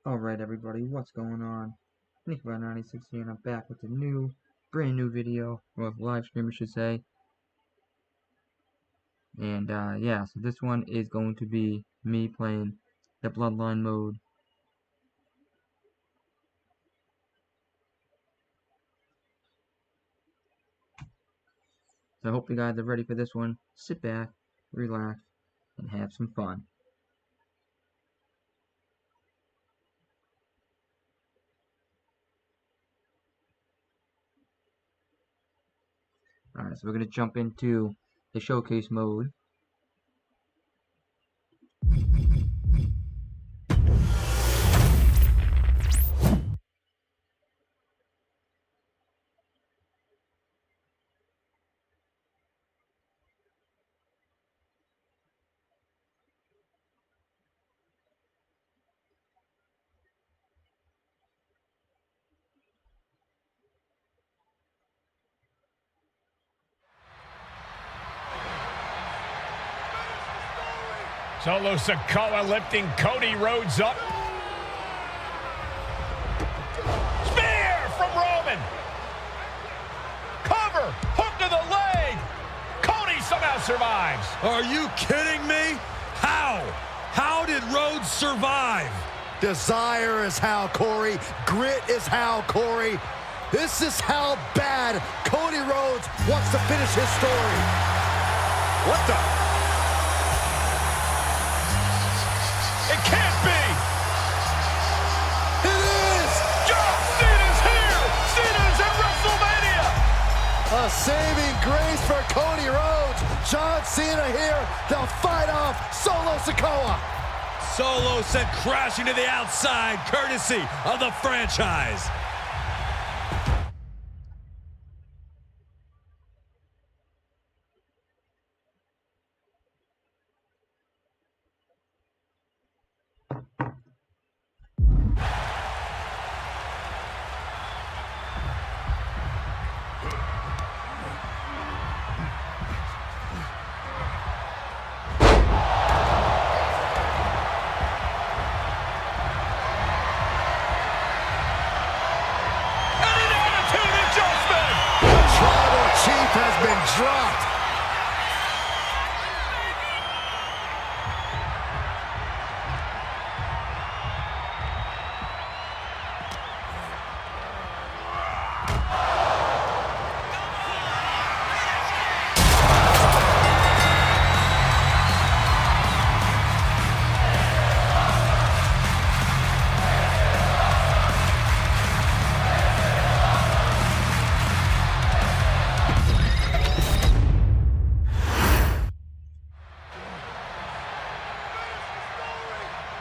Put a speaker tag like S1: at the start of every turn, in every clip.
S1: Alright everybody, what's going on? Nick96 here, and I'm back with a brand new video, or live stream I should say. And yeah, so this one is going to be me playing the Bloodline mode. So I hope you guys are ready for this one. Sit back, relax, and have some fun. Alright, so we're going to jump into the showcase mode.
S2: Solo Sikoa lifting Cody Rhodes up. Spear from Roman. Cover, hook to the leg. Cody somehow survives.
S3: Are you kidding me? How? How did Rhodes survive?
S4: Desire is how, Corey. Grit is how, Corey. This is how bad Cody Rhodes wants to finish his story. What the?
S2: It can't be!
S4: It is!
S2: John Cena's here! Cena's at WrestleMania!
S4: A saving grace for Cody Rhodes. John Cena here to fight off Solo Sikoa.
S3: Solo sent crashing to the outside, courtesy of the franchise.
S4: Has been dropped.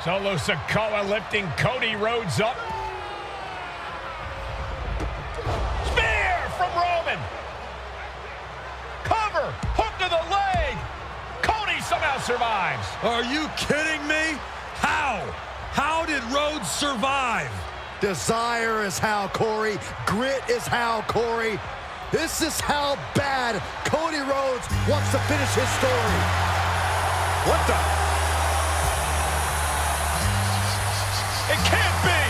S2: Solo Sikoa lifting Cody Rhodes up. Spear from Roman. Cover, hook to the leg. Cody somehow survives.
S3: Are you kidding me? How? How did Rhodes survive?
S4: Desire is how, Corey. Grit is how, Corey. This is how bad Cody Rhodes wants to finish his story. What the?
S2: It can't be!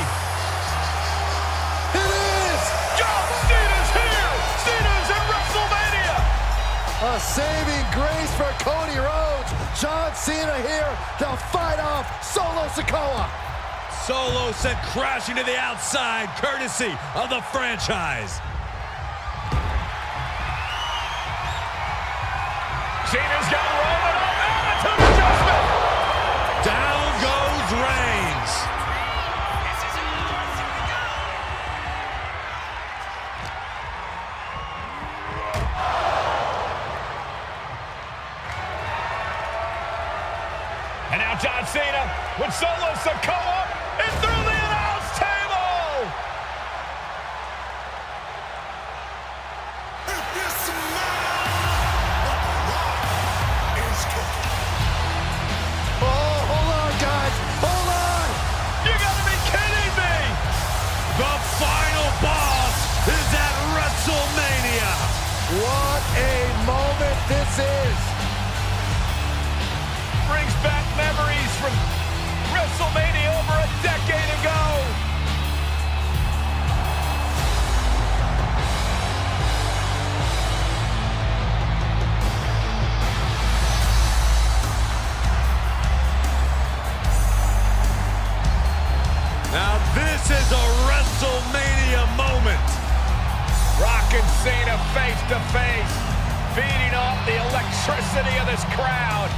S4: It is!
S2: John Cena's here! Cena's at WrestleMania!
S4: A saving grace for Cody Rhodes. John Cena here to fight off Solo Sikoa.
S3: Solo sent crashing to the outside, courtesy of the franchise.
S2: Cena's got Roman on attitude adjustment!
S3: Down goes Reigns.
S2: And now John Cena with Solo Sikoa and through the announce table!
S4: Oh, hold on, guys. Hold on.
S2: You gotta be kidding me!
S3: The final boss is at WrestleMania.
S4: What a moment this is.
S2: Brings back memories from WrestleMania over a decade the electricity of this crowd.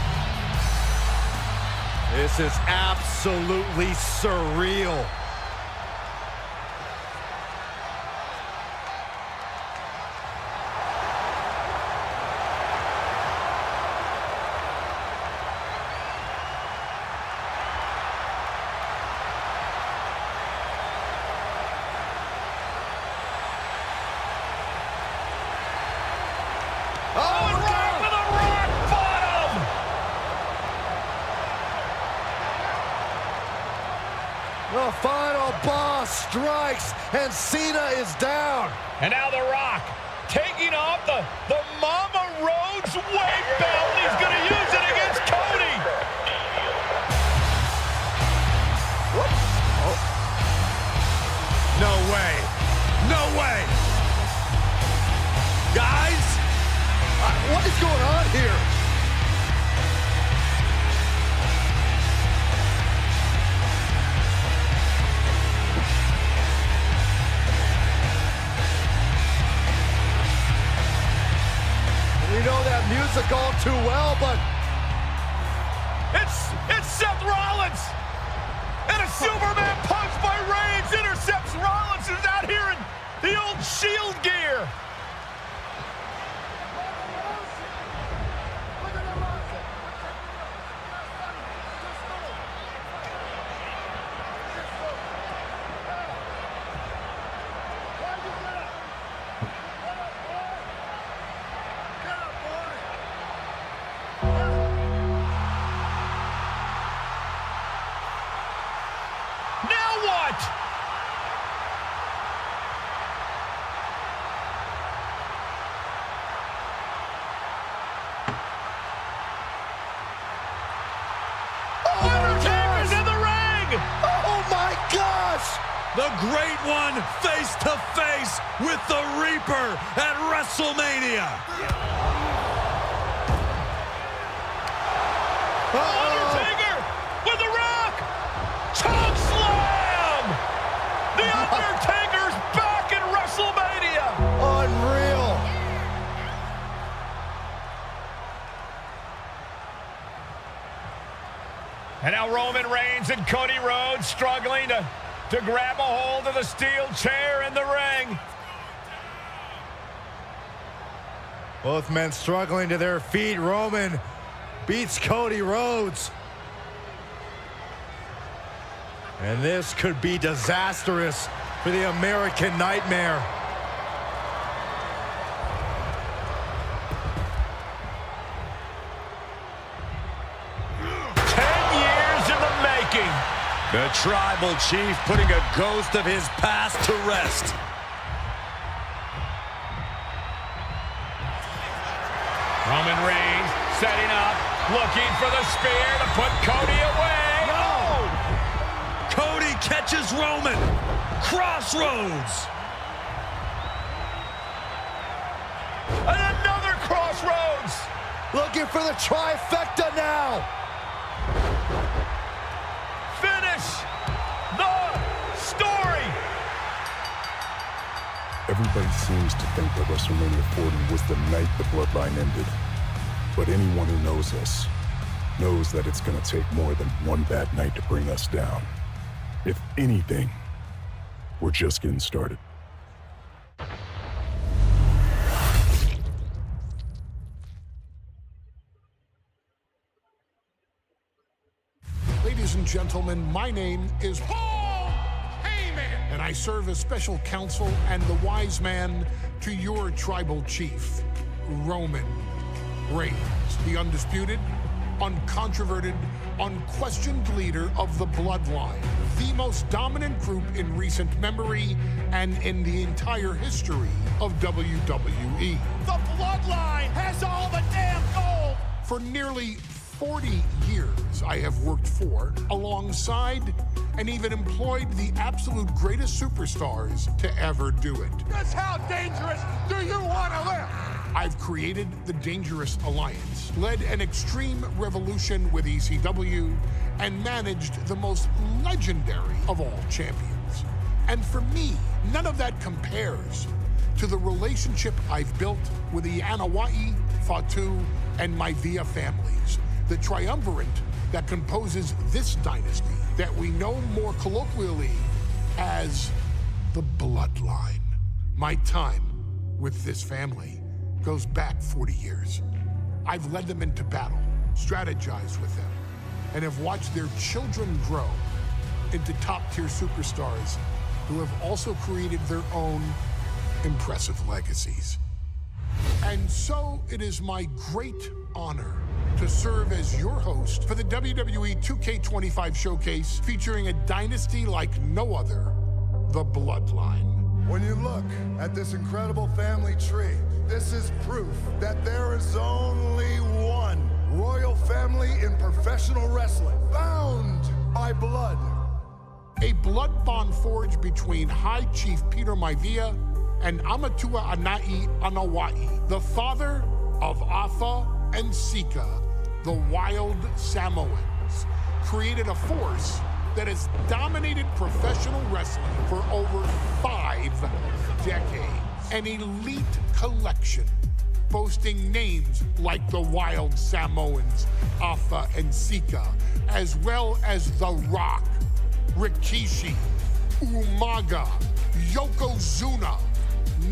S4: This is absolutely surreal. The final boss strikes, and Cena is down.
S2: And now The Rock taking off the Mama Rhodes weight belt. He's going to use it against Cody.
S4: Oh. No way. No way. Guys, what is going on here? We know that music all too well, but
S2: it's Seth Rollins, and a Superman punch by Reigns intercepts Rollins, who's out here in the old Shield gear.
S3: The Great One face to face with the Reaper at WrestleMania.
S2: Undertaker with The Rock. Choke slam. The Undertaker's back in WrestleMania.
S4: Unreal.
S2: And now Roman Reigns and Cody Rhodes struggling to grab a hold of the steel chair in the ring.
S4: Both men struggling to their feet. Roman beats Cody Rhodes. And this could be disastrous for the American Nightmare.
S3: The Tribal Chief putting a ghost of his past to rest.
S2: Roman Reigns setting up, looking for the spear to put Cody away.
S3: No! Cody catches Roman. Crossroads.
S2: And another crossroads.
S4: Looking for the trifecta now.
S5: Everybody seems to think that WrestleMania 40 was the night the Bloodline ended. But anyone who knows us knows that it's going to take more than one bad night to bring us down. If anything, we're just getting started.
S6: Ladies and gentlemen, my name is Paul Heyman, and I serve as special counsel and the wise man to your tribal chief, Roman Reigns, the undisputed, uncontroverted, unquestioned leader of the Bloodline, the most dominant group in recent memory and in the entire history of WWE.
S2: The Bloodline has all the damn gold!
S6: For nearly 40 years, I have worked for, alongside, and even employed the absolute greatest superstars to ever do it.
S2: Just how dangerous do you want to live?
S6: I've created the Dangerous Alliance, led an extreme revolution with ECW, and managed the most legendary of all champions. And for me, none of that compares to the relationship I've built with the Anoa'i Fatu, and Maivia families, the triumvirate that composes this dynasty that we know more colloquially as the Bloodline. My time with this family goes back 40 years. I've led them into battle, strategized with them, and have watched their children grow into top-tier superstars who have also created their own impressive legacies. And so it is my great honor to serve as your host for the WWE 2K25 showcase featuring a dynasty like no other, the Bloodline.
S7: When you look at this incredible family tree, this is proof that there is only one royal family in professional wrestling, bound by blood.
S6: A blood bond forged between High Chief Peter Maivia and Amatua Anai Anawai, the father of Afa and Sika, the Wild Samoans, created a force that has dominated professional wrestling for over 5 decades. An elite collection boasting names like the Wild Samoans, Afa and Sika, as well as The Rock, Rikishi, Umaga, Yokozuna,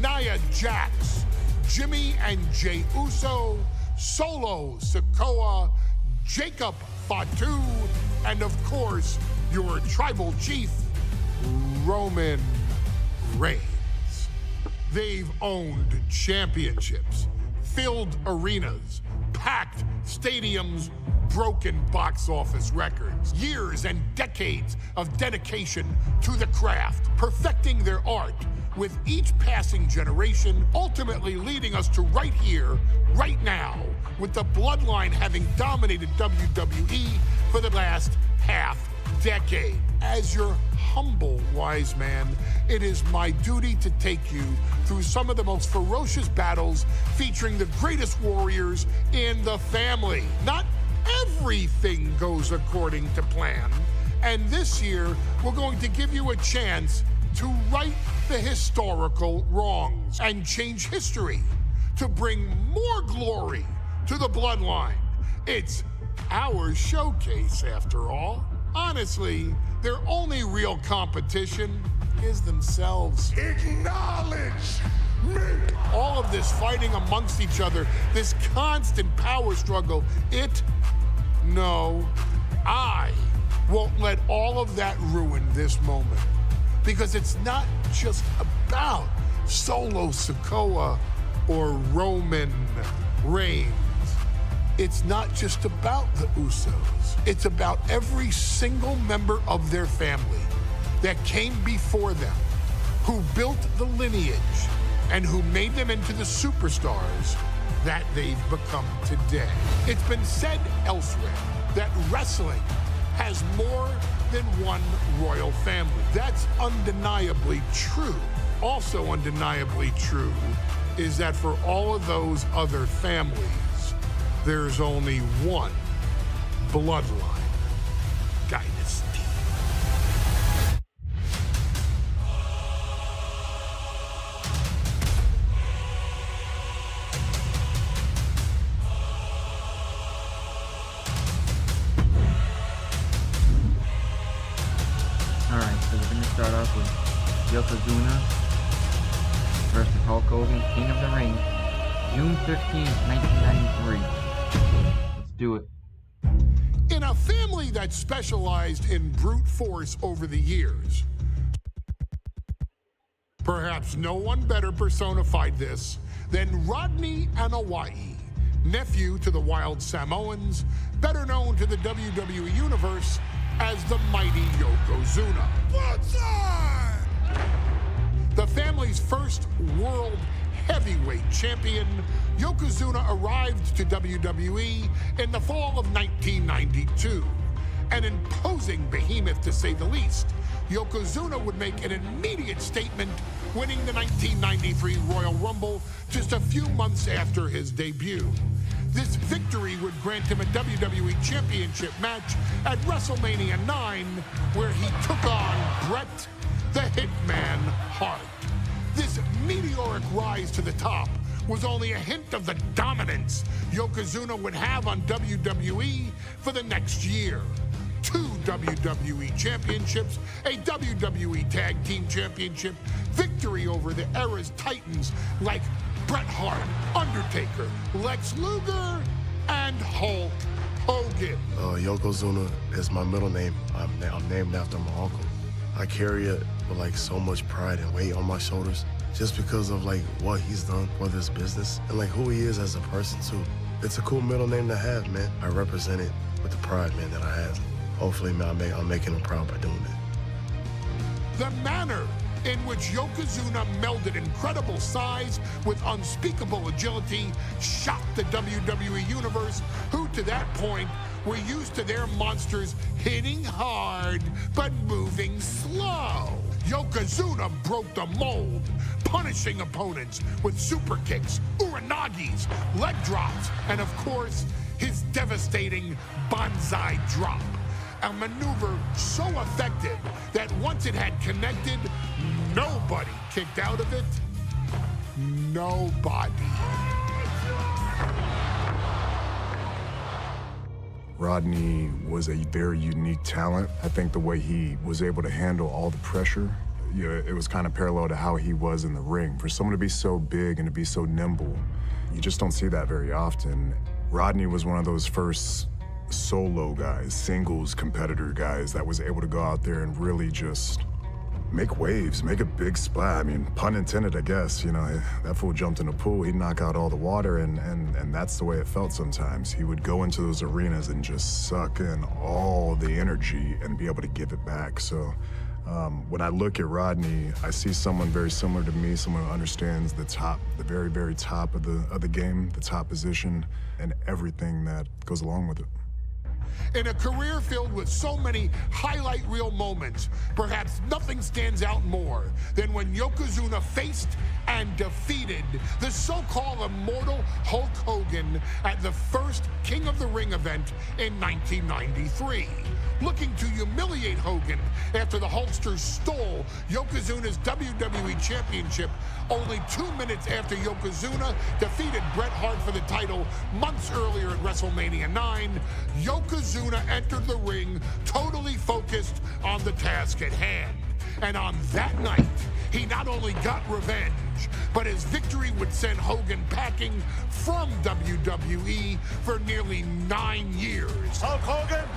S6: Nia Jax, Jimmy and Jey Uso, Solo Sikoa, Jacob Fatu, and of course, your tribal chief, Roman Reigns. They've owned championships, filled arenas, packed stadiums, broken box office records, years and decades of dedication to the craft, perfecting their art with each passing generation, ultimately leading us to right here, right now, with the Bloodline having dominated WWE for the last half decade. As your humble wise man, it is my duty to take you through some of the most ferocious battles featuring the greatest warriors in the family. Not everything goes according to plan, and this year we're going to give you a chance to right the historical wrongs and change history to bring more glory to the Bloodline. It's our showcase, after all. Honestly, their only real competition is themselves.
S7: Acknowledge me!
S6: All of this fighting amongst each other, this constant power struggle, I won't let all of that ruin this moment. Because it's not just about Solo Sikoa or Roman Reigns. It's not just about the Usos. It's about every single member of their family that came before them, who built the lineage and who made them into the superstars that they've become today. It's been said elsewhere that wrestling has more than one royal family. That's undeniably true. Also undeniably true is that for all of those other families, there's only one Bloodline dynasty.
S1: Alright, so we're gonna start off with Yokozuna versus Hulk Hogan, King of the Ring, June 15th, 1993. Let's do it.
S6: In a family that specialized in brute force over the years, perhaps no one better personified this than Rodney Anawai, nephew to the Wild Samoans, better known to the WWE Universe as the mighty Yokozuna. The family's first world heavyweight champion, Yokozuna arrived to WWE in the fall of 1992. An imposing behemoth, to say the least, Yokozuna would make an immediate statement, winning the 1993 Royal Rumble just a few months after his debut. This victory would grant him a WWE Championship match at WrestleMania 9, where he took on Bret the Hitman Hart. This meteoric rise to the top was only a hint of the dominance Yokozuna would have on WWE for the next year. 2 WWE championships, a WWE Tag Team Championship, victory over the era's titans like Bret Hart, Undertaker, Lex Luger, and Hulk Hogan.
S8: Yokozuna is my middle name. I'm named after my uncle. I carry it with like so much pride and weight on my shoulders just because of like what he's done for this business and like who he is as a person too. It's a cool middle name to have, man. I represent it with the pride, man, that I have. Hopefully, man, I'm making him proud by doing it.
S6: The manner in which Yokozuna melded incredible size with unspeakable agility shocked the WWE Universe, who to that point were used to their monsters hitting hard but moving slow. Yokozuna broke the mold, punishing opponents with super kicks, uranagis, leg drops, and of course, his devastating banzai drop. A maneuver so effective that once it had connected, nobody kicked out of it. Nobody.
S5: Rodney was a very unique talent. I think the way he was able to handle all the pressure, it was kind of parallel to how he was in the ring. For someone to be so big and to be so nimble, you just don't see that very often. Rodney was one of those first solo guys, singles competitor guys that was able to go out there and really just make waves, make a big splash. I mean, pun intended, I guess. You know, that fool jumped in the pool, he'd knock out all the water, and that's the way it felt sometimes. He would go into those arenas and just suck in all the energy and be able to give it back. So when I look at Rodney, I see someone very similar to me, someone who understands the top, the very, very top of the game, the top position, and everything that goes along with it.
S6: In a career filled with so many highlight reel moments, perhaps nothing stands out more than when Yokozuna faced and defeated the so-called immortal Hulk Hogan at the first King of the Ring event in 1993. Looking to humiliate Hogan after the Hulkster stole Yokozuna's WWE Championship only 2 minutes after Yokozuna defeated Bret Hart for the title months earlier at WrestleMania 9, Yokozuna entered the ring totally focused on the task at hand. And on that night, he not only got revenge, but his victory would send Hogan packing from WWE for nearly 9 years.
S2: Hulk Hogan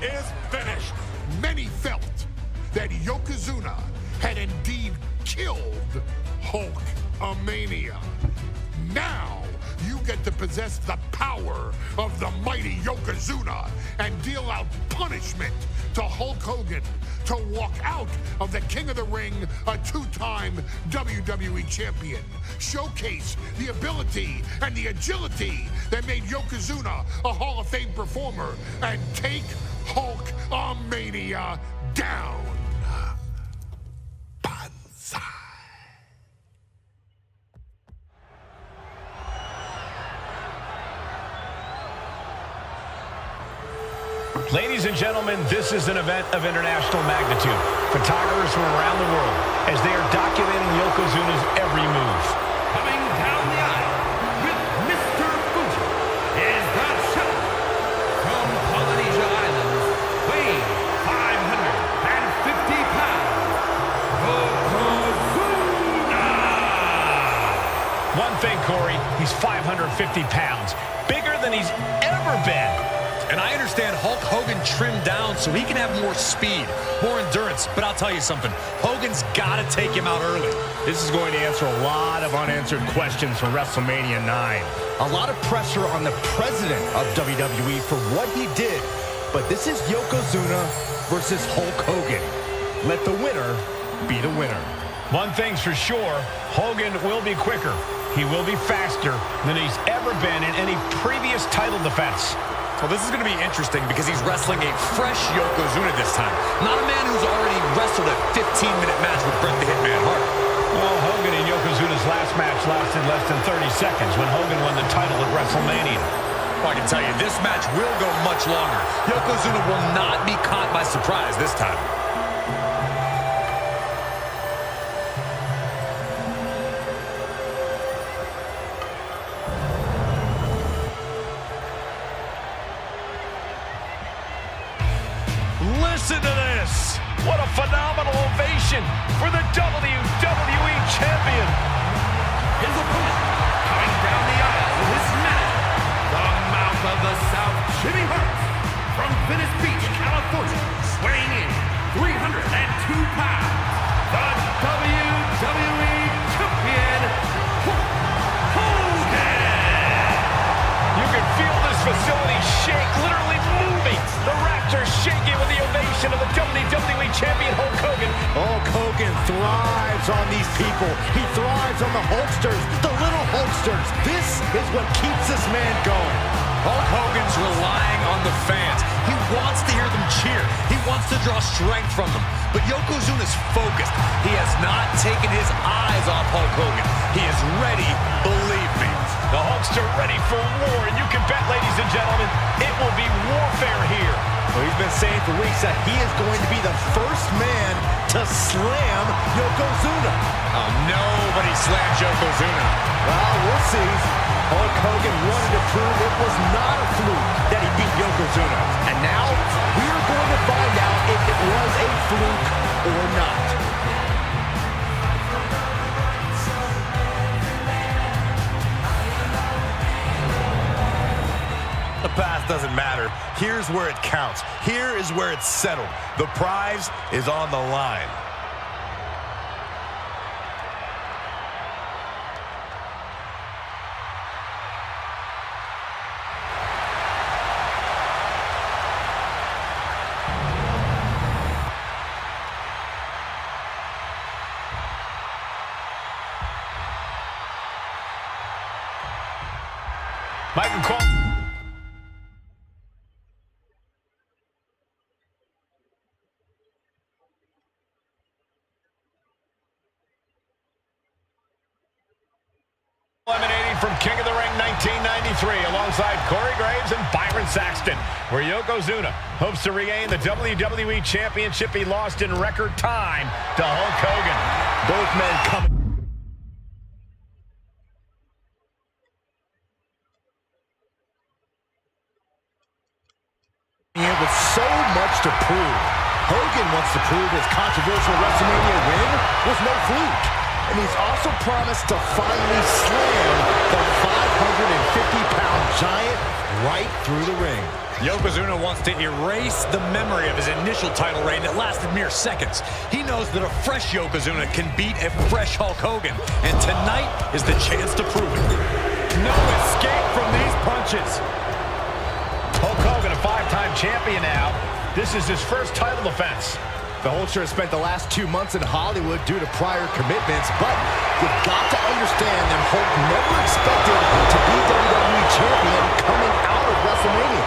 S2: is finished.
S6: Many felt that Yokozuna had indeed killed Hulkamania. Now, you get to possess the power of the mighty Yokozuna and deal out punishment to Hulk Hogan to walk out of the King of the Ring, a 2-time WWE champion. Showcase the ability and the agility that made Yokozuna a Hall of Fame performer and take Hulkamania down. Banzai.
S9: Ladies and gentlemen, this is an event of international magnitude. Photographers from around the world as they are documenting Yokozuna's every move.
S10: Coming down the aisle with Mr. Fuji is the champ from Polynesia Islands, weighing 550 pounds, Yokozuna!
S9: One thing, Corey, he's 550 pounds, bigger than he's ever been.
S3: And I understand Hulk Hogan trimmed down so he can have more speed, more endurance. But I'll tell you something, Hogan's got to take him out early.
S11: This is going to answer a lot of unanswered questions for WrestleMania 9. A lot of pressure on the president of WWE for what he did. But this is Yokozuna versus Hulk Hogan. Let the winner be the winner.
S9: One thing's for sure, Hogan will be quicker. He will be faster than he's ever been in any previous title defense.
S3: Well, this is going to be interesting because he's wrestling a fresh Yokozuna this time. Not a man who's already wrestled a 15-minute match with Bret the Hitman Hart.
S9: Well, Hogan and Yokozuna's last match lasted less than 30 seconds when Hogan won the title at WrestleMania.
S3: Well, I can tell you, this match will go much longer. Yokozuna will not be caught by surprise this time.
S9: Listen to this. What a phenomenal ovation for the WWE Champion.
S10: His opponent, coming down the aisle with his match, the mouth of the South, Jimmy Hart, from Venice Beach, California, weighing in 302 pounds, the WWE Champion, Hulk Hogan.
S9: You can feel this facility shake, literally moving. The Raptors shaking with the ovation of the WWE Champion Hulk Hogan.
S11: Hulk Hogan thrives on these people. He thrives on the Hulksters, the little Hulksters. This is what keeps this man going.
S3: Hulk Hogan's relying on the fans. He wants to hear them cheer. He wants to draw strength from them. But Yokozuna's focused. He has not taken his eyes off Hulk Hogan. He is ready, believe me.
S9: The Hulkster ready for war, and you can bet, ladies and gentlemen, it will be warfare here.
S11: Well, he's been saying for weeks that he is going to be the first man to slam Yokozuna.
S3: Oh, nobody slams Yokozuna.
S11: Well, we'll see. Hulk Hogan wanted to prove it was not a fluke that he beat Yokozuna. And now, we are going to find out if it was a fluke or not.
S12: The past doesn't matter. Here's where it counts. Here is where it's settled. The prize is on the line.
S9: Michael Cole. Eliminating from King of the Ring 1993 alongside Corey Graves and Byron Saxton, where Yokozuna hopes to regain the WWE Championship he lost in record time to Hulk Hogan.
S11: Both men coming with so much to prove. Hogan wants to prove his controversial WrestleMania win was no fluke. And he's also promised to finally slam the 550-pound giant right through the ring.
S3: Yokozuna wants to erase the memory of his initial title reign that lasted mere seconds. He knows that a fresh Yokozuna can beat a fresh Hulk Hogan, and tonight is the chance to prove it.
S9: No escape from these punches. Hulk Hogan, a five-time champion now. This is his first title defense.
S11: The Hulkster has spent the last 2 months in Hollywood due to prior commitments, but you've got to understand that Hulk never expected to be WWE Champion coming out of WrestleMania.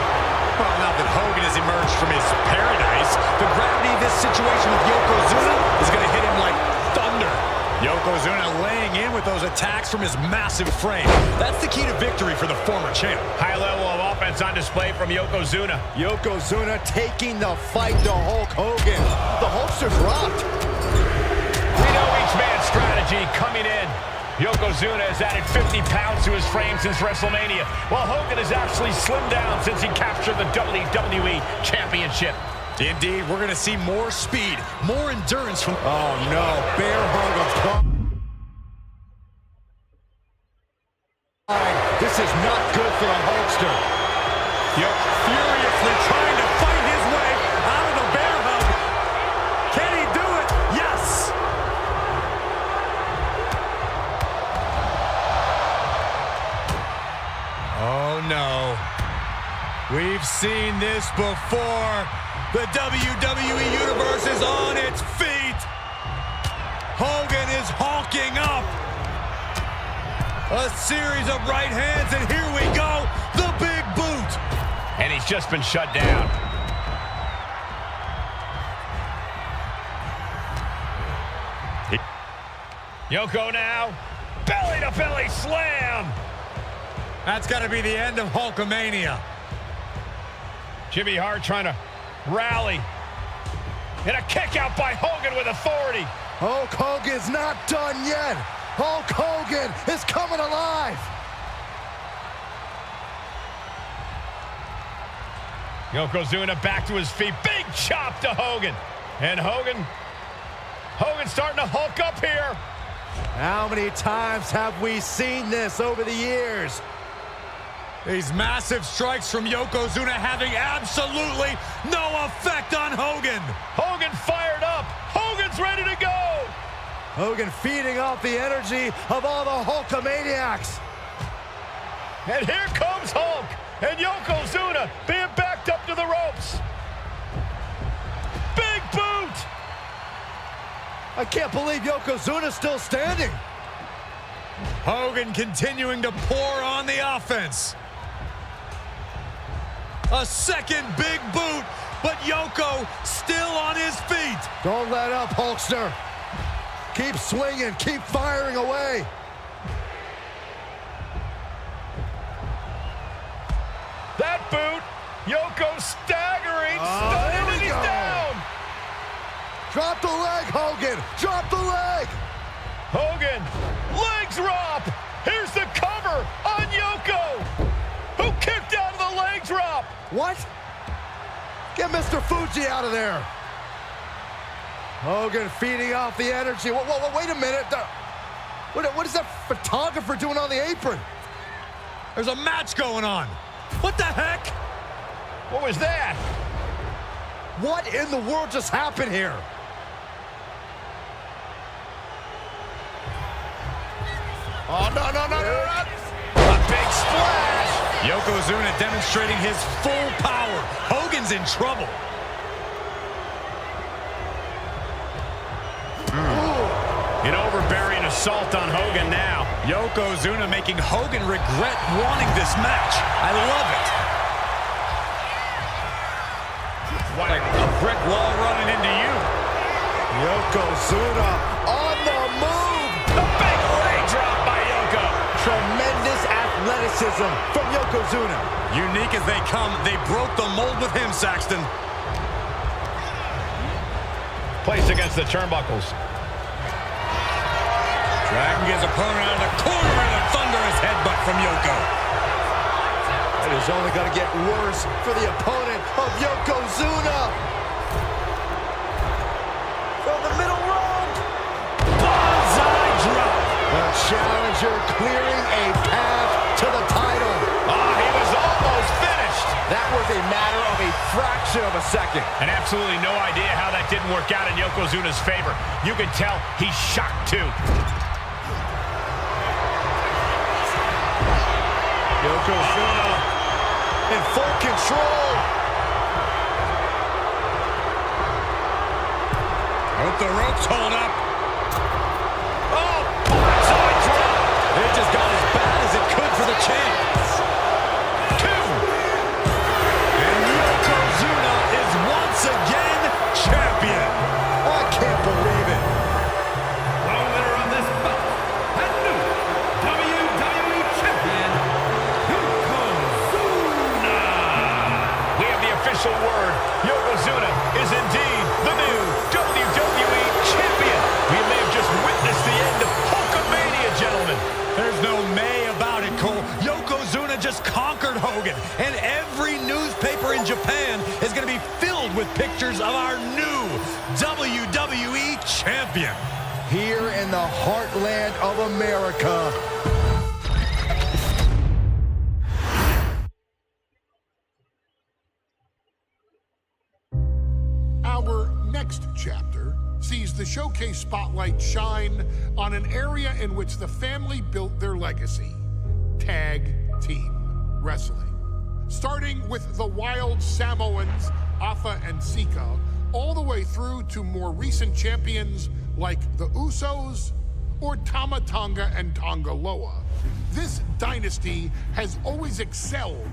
S3: Well, now that Hogan has emerged from his paradise, the gravity of this situation with Yokozuna is going to hit him like thunder. Yokozuna laying in with those attacks from his massive frame. That's the key to victory for the former champ.
S9: High level of offense on display from Yokozuna.
S11: Yokozuna taking the fight to Hulk Hogan. The Hulkster's rocked.
S9: We know each man's strategy coming in. Yokozuna has added 50 pounds to his frame since WrestleMania, while Hogan has actually slimmed down since he captured the WWE Championship.
S3: Indeed, we're going to see more speed, more endurance from...
S11: Oh, no. Bear hug of... This is not good for the Hulkster.
S3: Furiously trying to fight his way out of the bear hug. Can he do it? Yes! Oh, no. We've seen this before. The WWE Universe is on its feet. Hogan is hulking up. A series of right hands, and here we go. The big boot.
S9: And he's just been shut down. Yoko now. Belly-to-belly slam.
S3: That's got to be the end of Hulkamania.
S9: Jimmy Hart trying to rally. And a kick out by Hogan with authority.
S4: Hulk Hogan's not done yet. Hulk Hogan is coming alive.
S9: Yokozuna back to his feet. Big chop to Hogan. And Hogan's starting to hulk up here.
S4: How many times have we seen this over the years?
S3: These massive strikes from Yokozuna having absolutely no effect on Hogan.
S9: Hogan fired up. Hogan's ready to go.
S4: Hogan feeding off the energy of all the Hulkamaniacs.
S9: And here comes Hulk. And Yokozuna being backed up to the ropes. Big boot.
S4: I can't believe Yokozuna's still standing.
S3: Hogan continuing to pour on the offense. A second big boot, but Yoko still on his feet.
S4: Don't let up, Hulkster. Keep swinging, keep firing away.
S9: That boot, Yoko staggering,
S4: There
S9: and
S4: we
S9: he's
S4: go.
S9: down.
S4: Drop the leg, Hogan. Drop the leg.
S9: Hogan, leg drop. Here's the cover on Yoko, who kicked out of the leg drop.
S4: What? Get Mr. Fuji out of there. Hogan feeding off the energy. Whoa, wait a minute. What is that photographer doing on the apron?
S3: There's a match going on. What the heck?
S9: What was that?
S4: What in the world just happened here?
S3: Oh, no. A big splash. Yokozuna demonstrating his full power. Hogan's in trouble.
S9: An overbearing assault on Hogan now.
S3: Yokozuna making Hogan regret wanting this match. I love it. Like a brick wall running into you.
S4: Yokozuna on the move.
S9: A big leg drop by Yoko.
S4: Tremendous athleticism from Yokozuna.
S3: Unique as they come, they broke the mold with him, Saxton.
S9: Placed against the turnbuckles.
S3: Dragging his opponent out of the corner and a thunderous headbutt from Yoko.
S4: It is only going to get worse for the opponent of Yokozuna. From the middle rope.
S3: Bonsai drop.
S4: The challenger clearing a path to the title.
S9: He was almost finished.
S4: That was a matter of a fraction of a second.
S9: And absolutely no idea how that didn't work out in Yokozuna's favor. You can tell he's shocked too.
S4: Yokozuna in full control.
S3: Hope the ropes hold up.
S9: Oh, bonsai drop.
S3: It just got as bad as it could for the champ.
S9: 2.
S3: And Yokozuna is once again champion.
S4: I can't believe it.
S10: The winner of this bout, and new WWE Champion, Yokozuna.
S9: We have the official word. Yokozuna is indeed the new WWE Champion. We may have just witnessed the end of Hulkamania, gentlemen.
S3: There's no may about it, Cole. Yokozuna just conquered Hogan, and every newspaper in Japan is going to be filled with pictures of our new WWE Champion.
S4: Here in the heartland of America.
S6: Our next chapter sees the showcase spotlight shine on an area in which the family built their legacy: tag team wrestling. Starting with the Wild Samoans, Afa and Sika, all the way through to more recent champions like the Usos or Tama Tonga and Tonga Loa. This dynasty has always excelled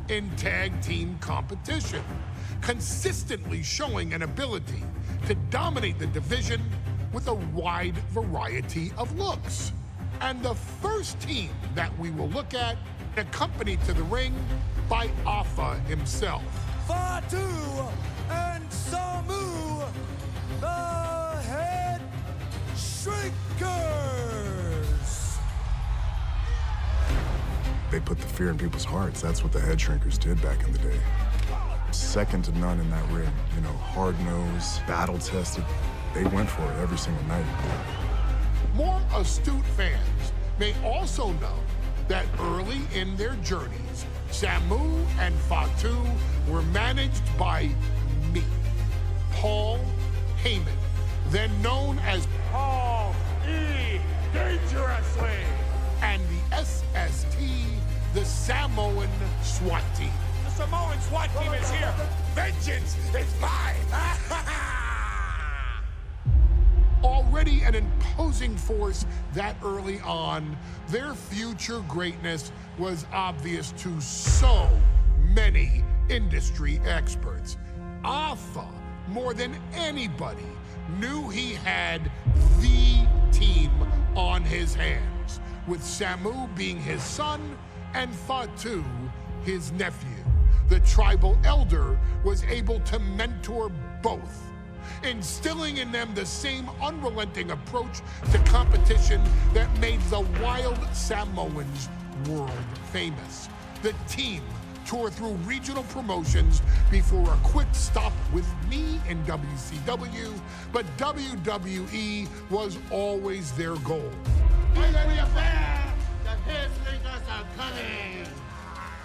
S6: in tag team competition, consistently showing an ability to dominate the division with a wide variety of looks. And the first team that we will look at, accompanied to the ring by Afa himself.
S4: Fatu and Samu, the Head Shrinkers.
S5: They put the fear in people's hearts. That's what the head shrinkers did back in the day. second to none in that ring. You know, hard-nosed, battle-tested. They went for it every single night.
S6: More astute fans may also know that early in their journeys, Samu and Fatu were managed by me, Paul Heyman, then known as Paul E. Dangerously, and the SST, the Samoan SWAT team.
S2: The Samoan SWAT team is here. Vengeance is mine.
S6: Already an imposing force that early on, their future greatness was obvious to so many industry experts. Alpha, more than anybody, knew he had the team on his hands, with Samu being his son and Fatu his nephew. The tribal elder was able to mentor both, instilling in them the same unrelenting approach to competition that made the wild Samoans world famous. The team toured through regional promotions before a quick stop with me in WCW, but WWE was always their goal.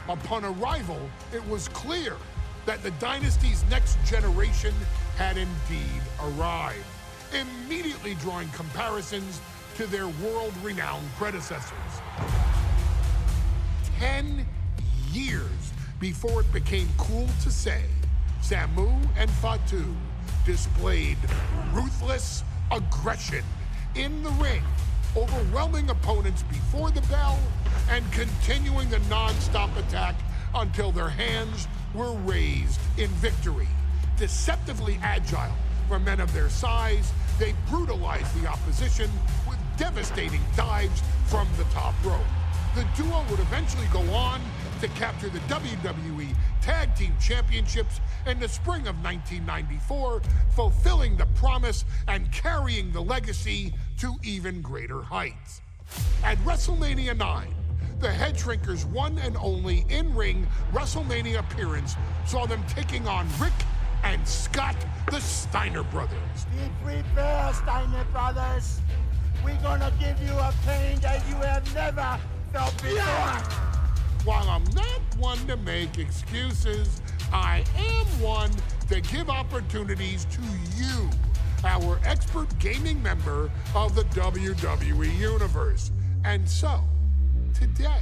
S6: Upon arrival, it was clear that the dynasty's next generation had indeed arrived, immediately drawing comparisons to their world-renowned predecessors. 10 years before it became cool to say, Samu and Fatu displayed ruthless aggression in the ring, overwhelming opponents before the bell and continuing the non-stop attack until their hands were raised in victory. Deceptively agile for men of their size, they brutalized the opposition with devastating dives from the top rope. The duo would eventually go on to capture the WWE Tag Team Championships in the spring of 1994, fulfilling the promise and carrying the legacy to even greater heights. At WrestleMania 9, the Head Shrinkers' one and only in-ring WrestleMania appearance saw them taking on Rick and Scott, the Steiner brothers.
S13: Be prepared, Steiner brothers. We're gonna give you a pain that you have never felt before.
S6: While I'm not one to make excuses, I am one to give opportunities to you, our expert gaming member of the WWE Universe. And so, today,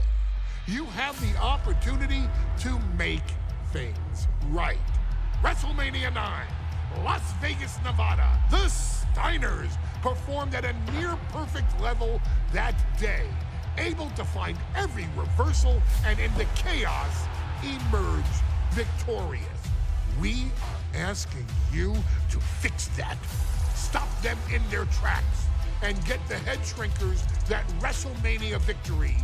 S6: you have the opportunity to make things right. WrestleMania 9, Las Vegas, Nevada. The Steiners performed at a near-perfect level that day, able to find every reversal and in the chaos emerge victorious. We are asking you to fix that. Stop them in their tracks and get the Head Shrinkers that WrestleMania victory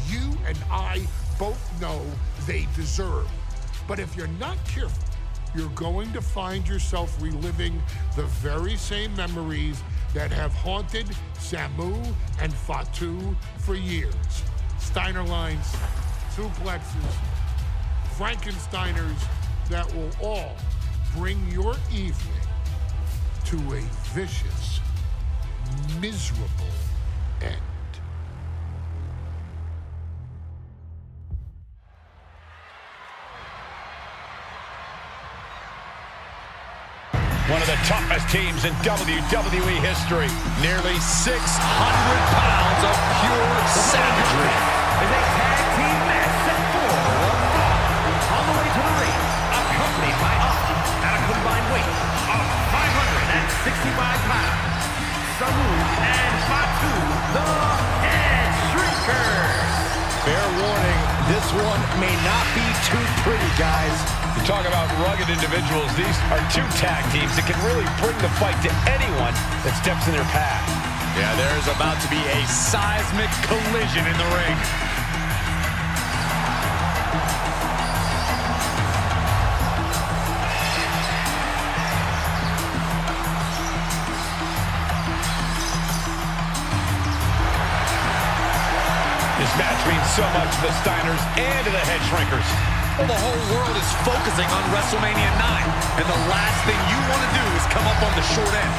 S6: you and I both know they deserve. But if you're not careful, you're going to find yourself reliving the very same memories that have haunted Samu and Fatu for years. Steiner lines, suplexes, Frankensteiners that will all bring your evening to a vicious, miserable end.
S9: One of the toughest teams in WWE history.
S3: Nearly 600 pounds of pure savagery.
S10: Is a tag team match set for one fall. On the way to the ring, accompanied by Alpha at a combined weight of 565 pounds. Samu and Fatu, the Head Shrinkers.
S11: Fair warning, this one may not be too pretty, guys.
S9: You talk about rugged individuals. These are two tag teams that can really bring the fight to anyone that steps in their path.
S3: Yeah, there's about to be a seismic collision in the ring.
S9: This match means so much to the Steiners and to the Head Shrinkers.
S3: Well, the whole world is focusing on WrestleMania 9, and the last thing you want to do is come up on the short end.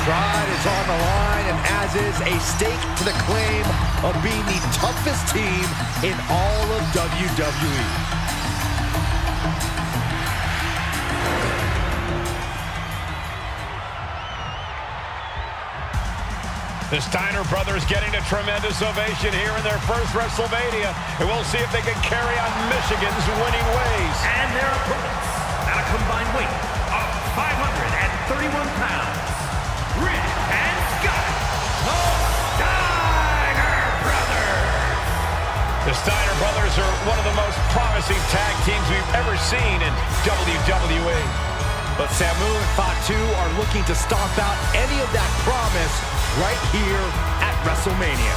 S11: Pride is on the line, and as is a stake to the claim of being the toughest team in all of WWE.
S9: The Steiner brothers getting a tremendous ovation here in their first WrestleMania. And we'll see if they can carry on Michigan's winning ways.
S10: And their opponents, at a combined weight of 531 pounds, Rick and Scott, the Steiner brothers.
S9: The Steiner brothers are one of the most promising tag teams we've ever seen in WWE.
S11: But Samu and Fatu are looking to stomp out any of that promise right here at WrestleMania.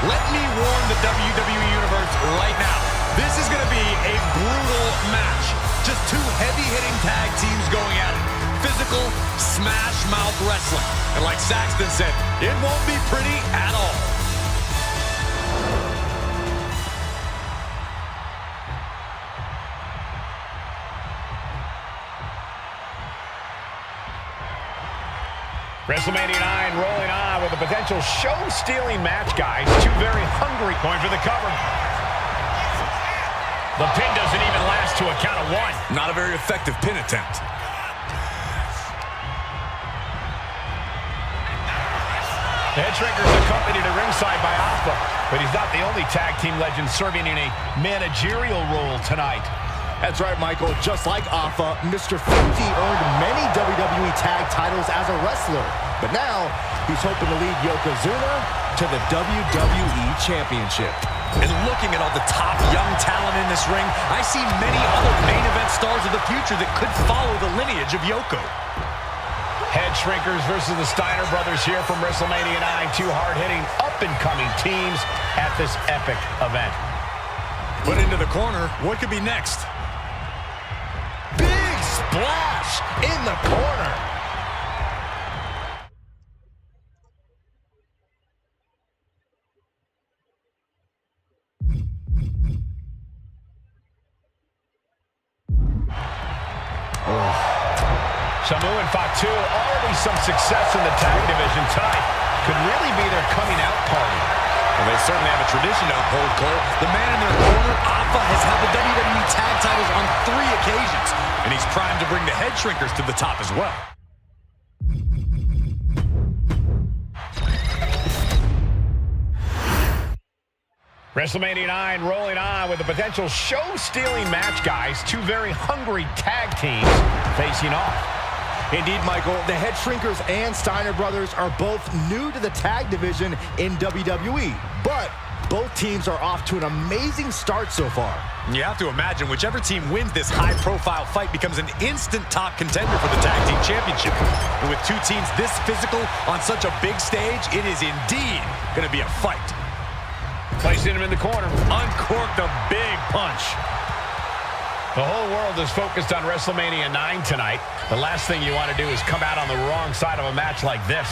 S3: Let me warn the WWE Universe right now. This is going to be a brutal match. Just two heavy-hitting tag teams going at it. Physical, smash-mouth wrestling. And like Saxton said, it won't be pretty at all.
S9: WrestleMania 9 rolling on with a potential show-stealing match, guys. Two very hungry. Going for the cover. The pin doesn't even last to a count of one.
S3: Not a very effective pin attempt.
S9: The Headshrinker's accompanied at ringside by Alpha, but he's not the only tag team legend serving in a managerial role tonight.
S11: That's right, Michael. Just like Alpha, Mr. Fuji earned many WWE tag titles as a wrestler. But now, he's hoping to lead Yokozuna to the WWE Championship.
S3: And looking at all the top young talent in this ring, I see many other main event stars of the future that could follow the lineage of Yoko.
S9: Headshrinkers versus the Steiner brothers here from WrestleMania 9. Two hard-hitting, up-and-coming teams at this epic event.
S3: Put into the corner. What could be next?
S11: Big splash in the corner.
S9: Samu and Fatu, already some success in the tag division tonight. Could really be their coming out party.
S3: Well, they certainly have a tradition to uphold, Cole. The man in their corner, Alpha, has held the WWE tag titles on 3 occasions, and he's primed to bring the Headshrinkers to the top as well.
S9: WrestleMania 9 rolling on with a potential show-stealing match, guys. Two very hungry tag teams facing off.
S11: Indeed, Michael, the Headshrinkers and Steiner brothers are both new to the tag division in WWE, but both teams are off to an amazing start so far.
S3: You have to imagine whichever team wins this high-profile fight becomes an instant top contender for the tag team championship. And with two teams this physical on such a big stage, it is indeed going to be a fight.
S9: Placing him in the corner.
S3: Uncorked a big punch.
S9: The whole world is focused on WrestleMania 9 tonight. The last thing you want to do is come out on the wrong side of a match like this.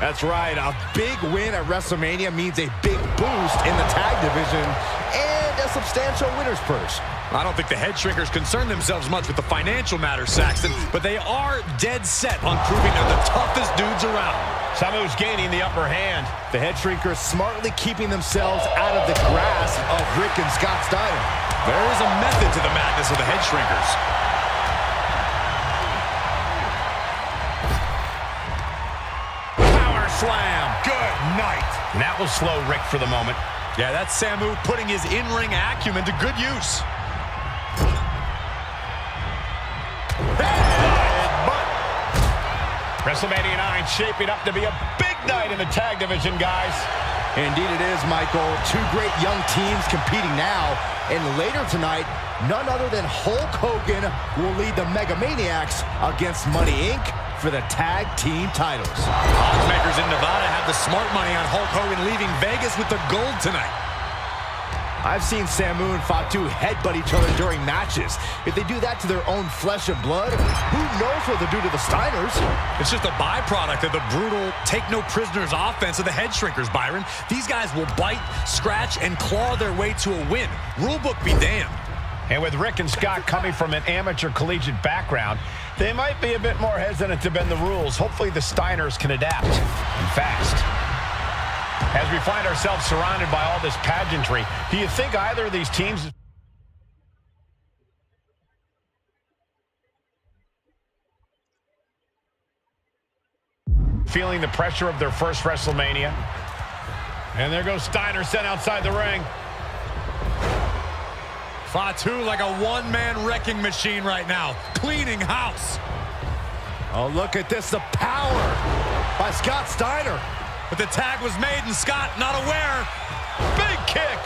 S11: That's right. A big win at WrestleMania means a big boost in the tag division and a substantial winner's purse.
S3: I don't think the Headshrinkers concern themselves much with the financial matters, Saxton, but they are dead set on proving they're the toughest dudes around.
S9: Samu's gaining the upper hand.
S11: The Headshrinkers smartly keeping themselves out of the grasp of Rick and Scott Steiner.
S3: There is a method to the madness of the Headshrinkers.
S9: Power slam. Good night. And that will slow Rick for the moment.
S3: Yeah, that's Samu putting his in-ring acumen to good use.
S9: WrestleMania 9 shaping up to be a big night in the tag division, guys.
S11: Indeed it is, Michael. Two great young teams competing now. And later tonight, none other than Hulk Hogan will lead the Mega Maniacs against Money Inc. for the tag team titles.
S3: Oddsmakers in Nevada have the smart money on Hulk Hogan leaving Vegas with the gold tonight.
S11: I've seen Samu and Fatu headbutt each other during matches. If they do that to their own flesh and blood, who knows what they'll do to the Steiners?
S3: It's just a byproduct of the brutal take-no-prisoners offense of the Headshrinkers, Byron. These guys will bite, scratch, and claw their way to a win. Rulebook be damned.
S9: And with Rick and Scott coming from an amateur collegiate background, they might be a bit more hesitant to bend the rules. Hopefully the Steiners can adapt, and fast. As we find ourselves surrounded by all this pageantry, do you think either of these teams... feeling the pressure of their first WrestleMania? And there goes Steiner, sent outside the ring.
S3: Fatu like a one-man wrecking machine right now, cleaning house.
S4: Oh, look at this, the power by Scott Steiner.
S3: But the tag was made and Scott not aware. Big kick.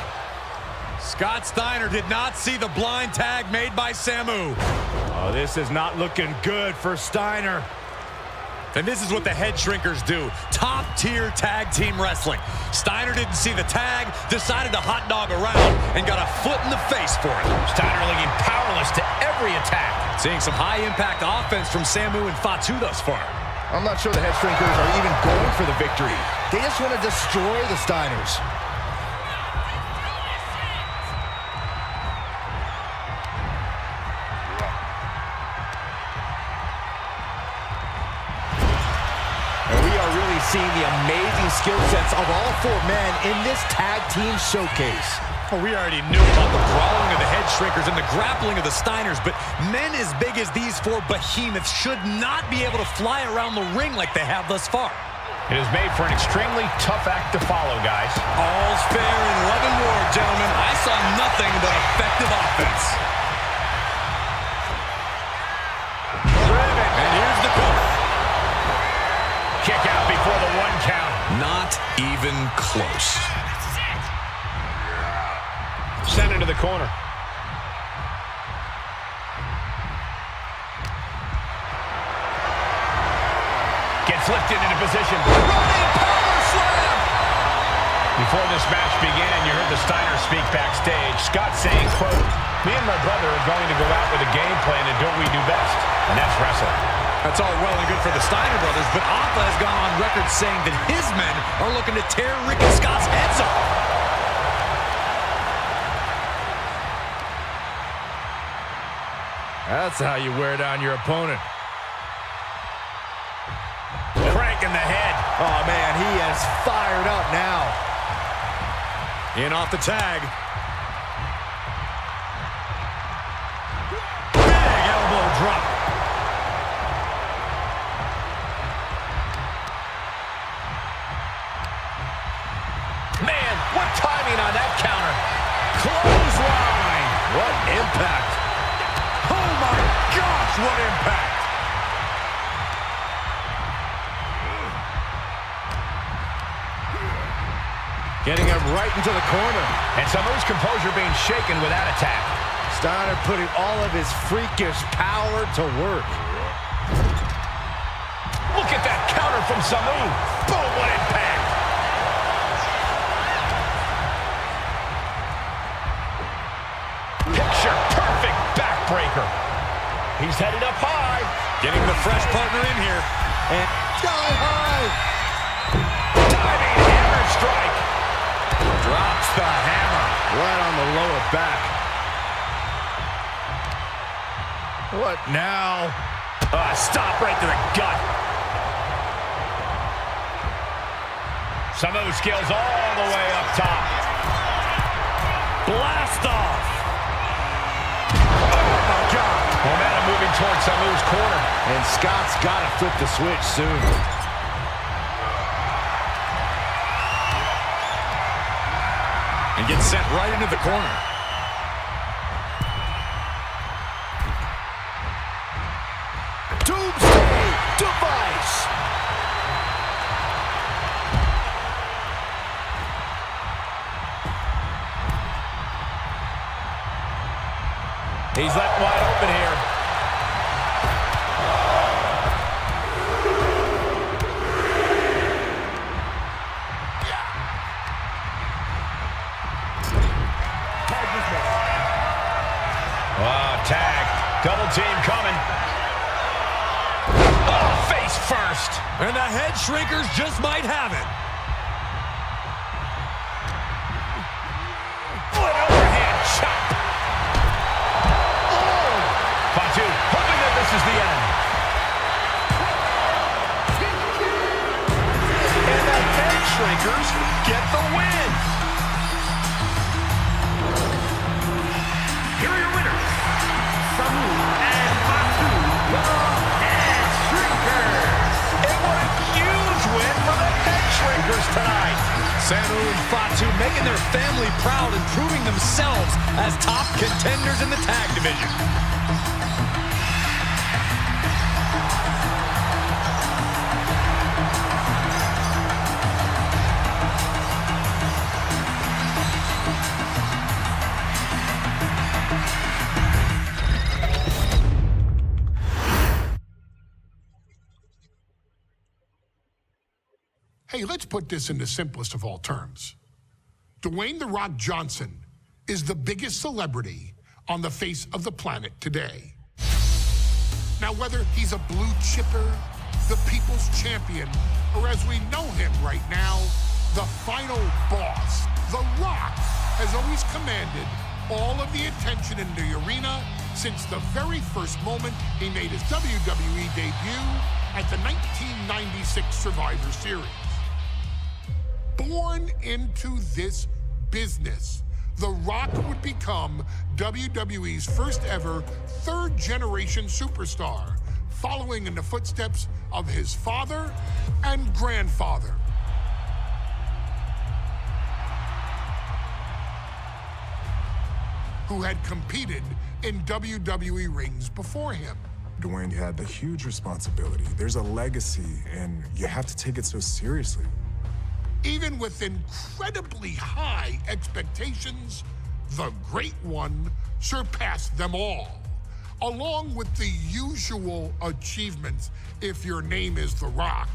S3: Scott Steiner did not see the blind tag made by Samu.
S4: Oh, this is not looking good for Steiner.
S3: And this is what the head shrinkers do. Top-tier tag team wrestling. Steiner didn't see the tag, decided to hot dog around, and got a foot in the face for it.
S9: Steiner looking powerless to every attack.
S3: Seeing some high-impact offense from Samu and Fatu thus far.
S11: I'm not sure the head shrinkers are even going for the victory. They just want to destroy the Steiners. Seeing the amazing skill sets of all four men in this tag team showcase.
S3: Well, we already knew about the brawling of the head shrinkers and the grappling of the Steiners, but men as big as these four behemoths should not be able to fly around the ring like they have thus far.
S9: It is made for an extremely tough act to follow, guys.
S3: All's fair in love and war, gentlemen. I saw nothing but effective offense. And here's the cover.
S9: Kick out before the 1 count.
S3: Not even close.
S9: Sent into the corner. Gets lifted into position.
S3: Running power slam!
S9: Before this match began, you heard the Steiners speak backstage. Scott saying, quote, "Me and my brother are going to go out with a game plan and do what we do best, and that's wrestle."
S3: That's all well and good for the Steiner brothers, but Alpha has gone on record saying that his men are looking to tear Rick and Scott's heads off.
S4: That's how you wear down your opponent.
S9: Crank in the head.
S4: Oh, man, he is fired up now.
S3: In off the tag. Big elbow drop.
S9: Man, what timing on that counter. Clothesline.
S4: What impact.
S3: Oh, my gosh, what impact.
S4: Getting him right into the corner.
S9: And Samu's composure being shaken with that attack.
S4: Steiner putting all of his freakish power to work.
S9: Look at that counter from Samu. Boom, what impact. Picture perfect backbreaker. He's headed up high.
S3: Getting the fresh partner in here.
S4: And sky high.
S9: Diving hammer strike.
S3: Drops the hammer.
S4: Right on the lower back. What now?
S9: Stop right to the gut. Samu scales all the way up top. Blast off. Oh, my God. Momentum moving towards Samu's corner.
S4: And Scott's got to flip the switch soon.
S3: And gets sent right into the corner.
S4: Doomsday device.
S9: He's left wide open here. Oh, tag. Double team coming. Oh, face first.
S3: And the head shrinkers just might have it.
S9: What overhand chop.
S3: tonight. Samu and Fatu making their family proud and proving themselves as top contenders in the tag division.
S6: Hey, let's put this in the simplest of all terms. Dwayne "The Rock" Johnson is the biggest celebrity on the face of the planet today. Now, whether he's a blue chipper, the people's champion, or as we know him right now, the final boss, The Rock has always commanded all of the attention in the arena since the very first moment he made his WWE debut at the 1996 Survivor Series. Born into this business, The Rock would become WWE's first ever third-generation superstar, following in the footsteps of his father and grandfather. Who had competed in WWE rings before him.
S5: Dwayne, you had the huge responsibility. There's a legacy, and you have to take it so seriously.
S6: Even with incredibly high expectations, the Great One surpassed them all, along with the usual achievements if your name is The Rock.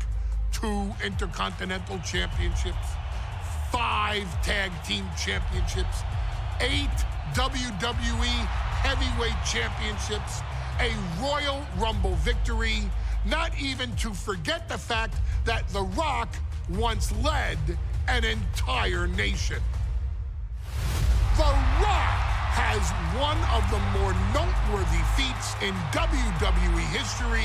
S6: 2 Intercontinental Championships, 5 Tag Team Championships, 8 WWE Heavyweight Championships, a Royal Rumble victory, not even to forget the fact that The Rock once led an entire nation. The Rock has one of the more noteworthy feats in WWE history,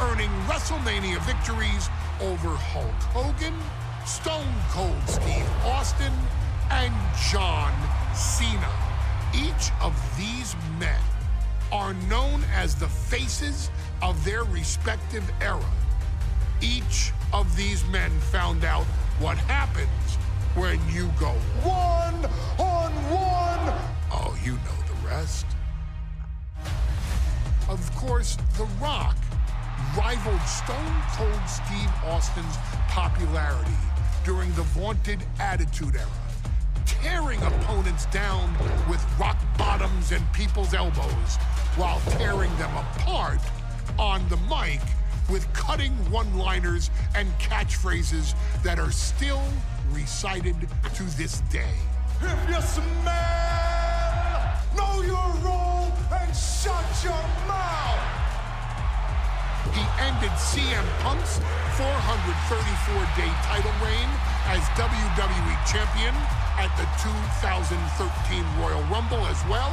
S6: earning WrestleMania victories over Hulk Hogan, Stone Cold Steve Austin, and John Cena. Each of these men are known as the faces of their respective era. Each of these men found out what happens when you go one-on-one. Oh, you know the rest. Of course, The Rock rivaled Stone Cold Steve Austin's popularity during the vaunted Attitude Era, tearing opponents down with rock bottoms and people's elbows while tearing them apart on the mic with cutting one-liners and catchphrases that are still recited to this day.
S7: If you smell, know your role and shut your mouth.
S6: He ended CM Punk's 434-day title reign as WWE Champion at the 2013 Royal Rumble as well,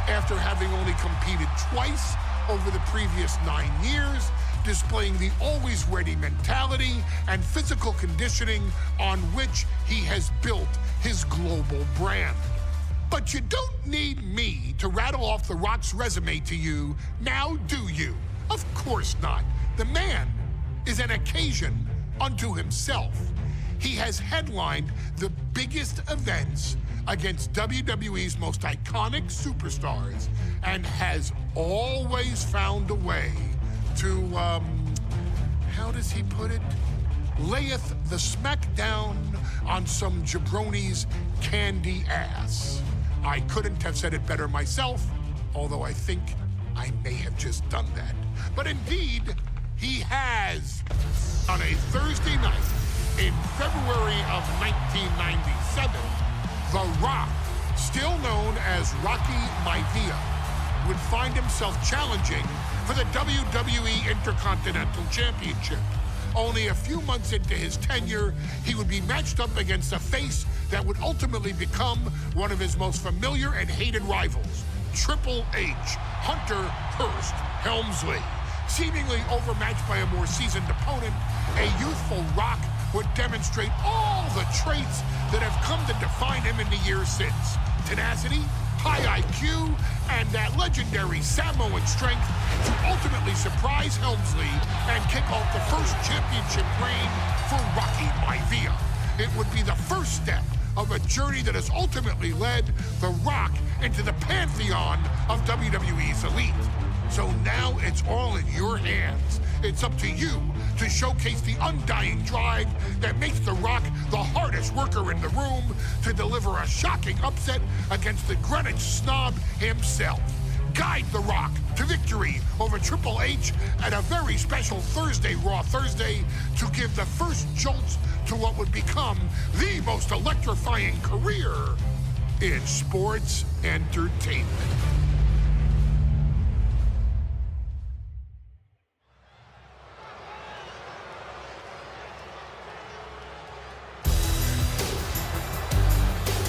S6: after having only competed twice over the previous 9 years, displaying the always-ready mentality and physical conditioning on which he has built his global brand. But you don't need me to rattle off The Rock's resume to you, now do you? Of course not. The man is an occasion unto himself. He has headlined the biggest events against WWE's most iconic superstars and has always found a way to, how does he put it? Layeth the smackdown on some jabroni's candy ass. I couldn't have said it better myself, although I think I may have just done that. But indeed, he has. On a Thursday night in February of 1997, The Rock, still known as Rocky Maivia, would find himself challenging for the WWE Intercontinental Championship. Only a few months into his tenure, he would be matched up against a face that would ultimately become one of his most familiar and hated rivals, Triple H, Hunter Hearst Helmsley. Seemingly overmatched by a more seasoned opponent, a youthful Rock would demonstrate all the traits that have come to define him in the years since. Tenacity, high IQ, and that legendary Samoan strength to ultimately surprise Helmsley and kick off the first championship reign for Rocky Maivia. it would be the first step of a journey that has ultimately led The Rock into the pantheon of WWE's elite. So now it's all in your hands. It's up to you to showcase the undying drive that makes The Rock the hardest worker in the room to deliver a shocking upset against the Greenwich snob himself. Guide The Rock to victory over Triple H at a very special Thursday Raw Thursday to give the first jolts to what would become the most electrifying career in sports entertainment.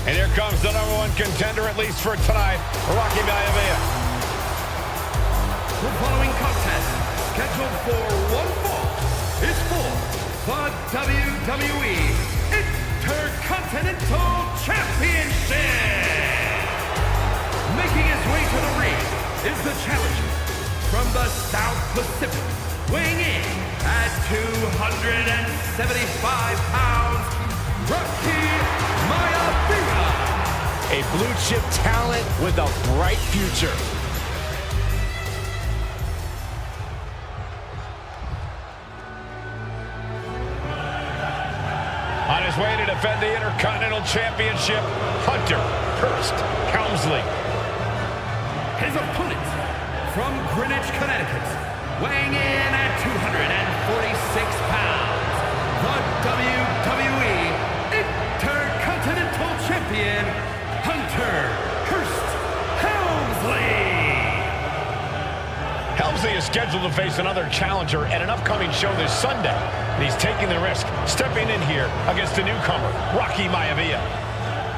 S9: And here comes the #1 contender, at least for tonight, Rocky Maivia.
S10: The following contest, scheduled for one fall, is for the WWE Intercontinental Championship. Making his way to the ring is the challenger from the South Pacific, weighing in at 275 pounds, Rocky Maivia.
S11: A blue-chip talent with a bright future.
S9: On his way to defend the Intercontinental Championship, Hunter Hearst Helmsley.
S10: His opponent from Greenwich, Connecticut, weighing in at 246 pounds, the WWE Intercontinental Champion, Hunter Hearst Helmsley.
S9: Helmsley is scheduled to face another challenger at an upcoming show this Sunday. And he's taking the risk, stepping in here against a newcomer, Rocky Maivia.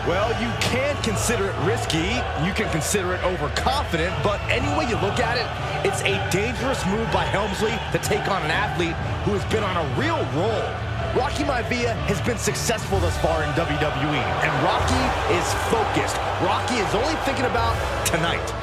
S11: Well, you can consider it risky, you can consider it overconfident, but any way you look at it, it's a dangerous move by Helmsley to take on an athlete who has been on a real roll. Rocky Maivia has been successful thus far in WWE, and Rocky is focused. Rocky is only thinking about tonight.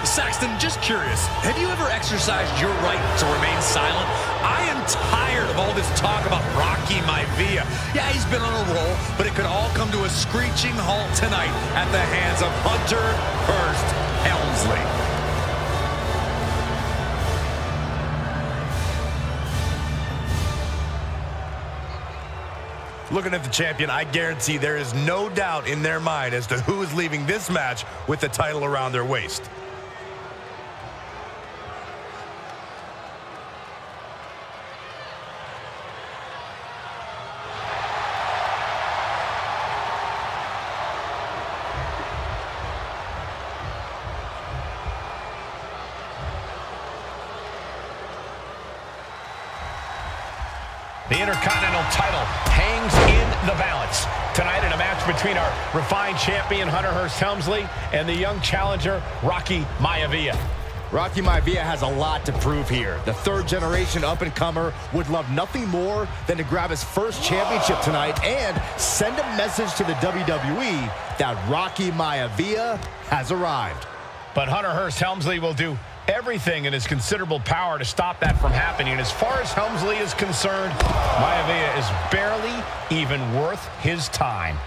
S3: Saxton, just curious, have you ever exercised your right to remain silent? I am tired of all this talk about Rocky Maivia. Yeah, he's been on a roll, but it could all come to a screeching halt tonight at the hands of Hunter Hearst Helmsley. Looking at the champion, I guarantee there is no doubt in their mind as to who is leaving this match with the title around their waist.
S9: The Intercontinental title hangs in the balance tonight in a match between our refined champion, Hunter Hearst Helmsley, and the young challenger, Rocky Maivia.
S11: Rocky Maivia has a lot to prove here. The third-generation up-and-comer would love nothing more than to grab his first championship tonight and send a message to the WWE that Rocky Maivia has arrived.
S9: But Hunter Hearst Helmsley will do everything in his considerable power to stop that from happening. And as far as Helmsley is concerned, Maivia is barely even worth his time.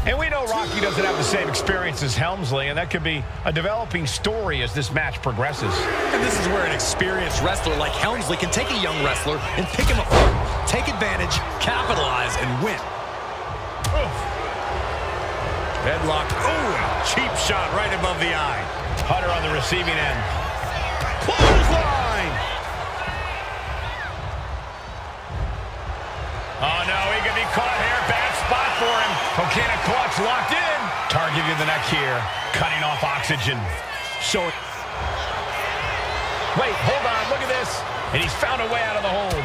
S9: And we know Rocky doesn't have the same experience as Helmsley, and that could be a developing story as this match progresses.
S3: And this is where an experienced wrestler like Helmsley can take a young wrestler and pick him apart, take advantage, capitalize, and win. Headlock. Oh, cheap shot right above the eye.
S9: Hunter on the receiving end.
S3: Clothesline!
S9: Oh, no, he could be caught here. Bad spot for him. Coquina clutch locked in. Targeting the neck here. Cutting off oxygen.
S11: Showing.
S9: Wait, hold on. Look at this. And he's found a way out of the hold.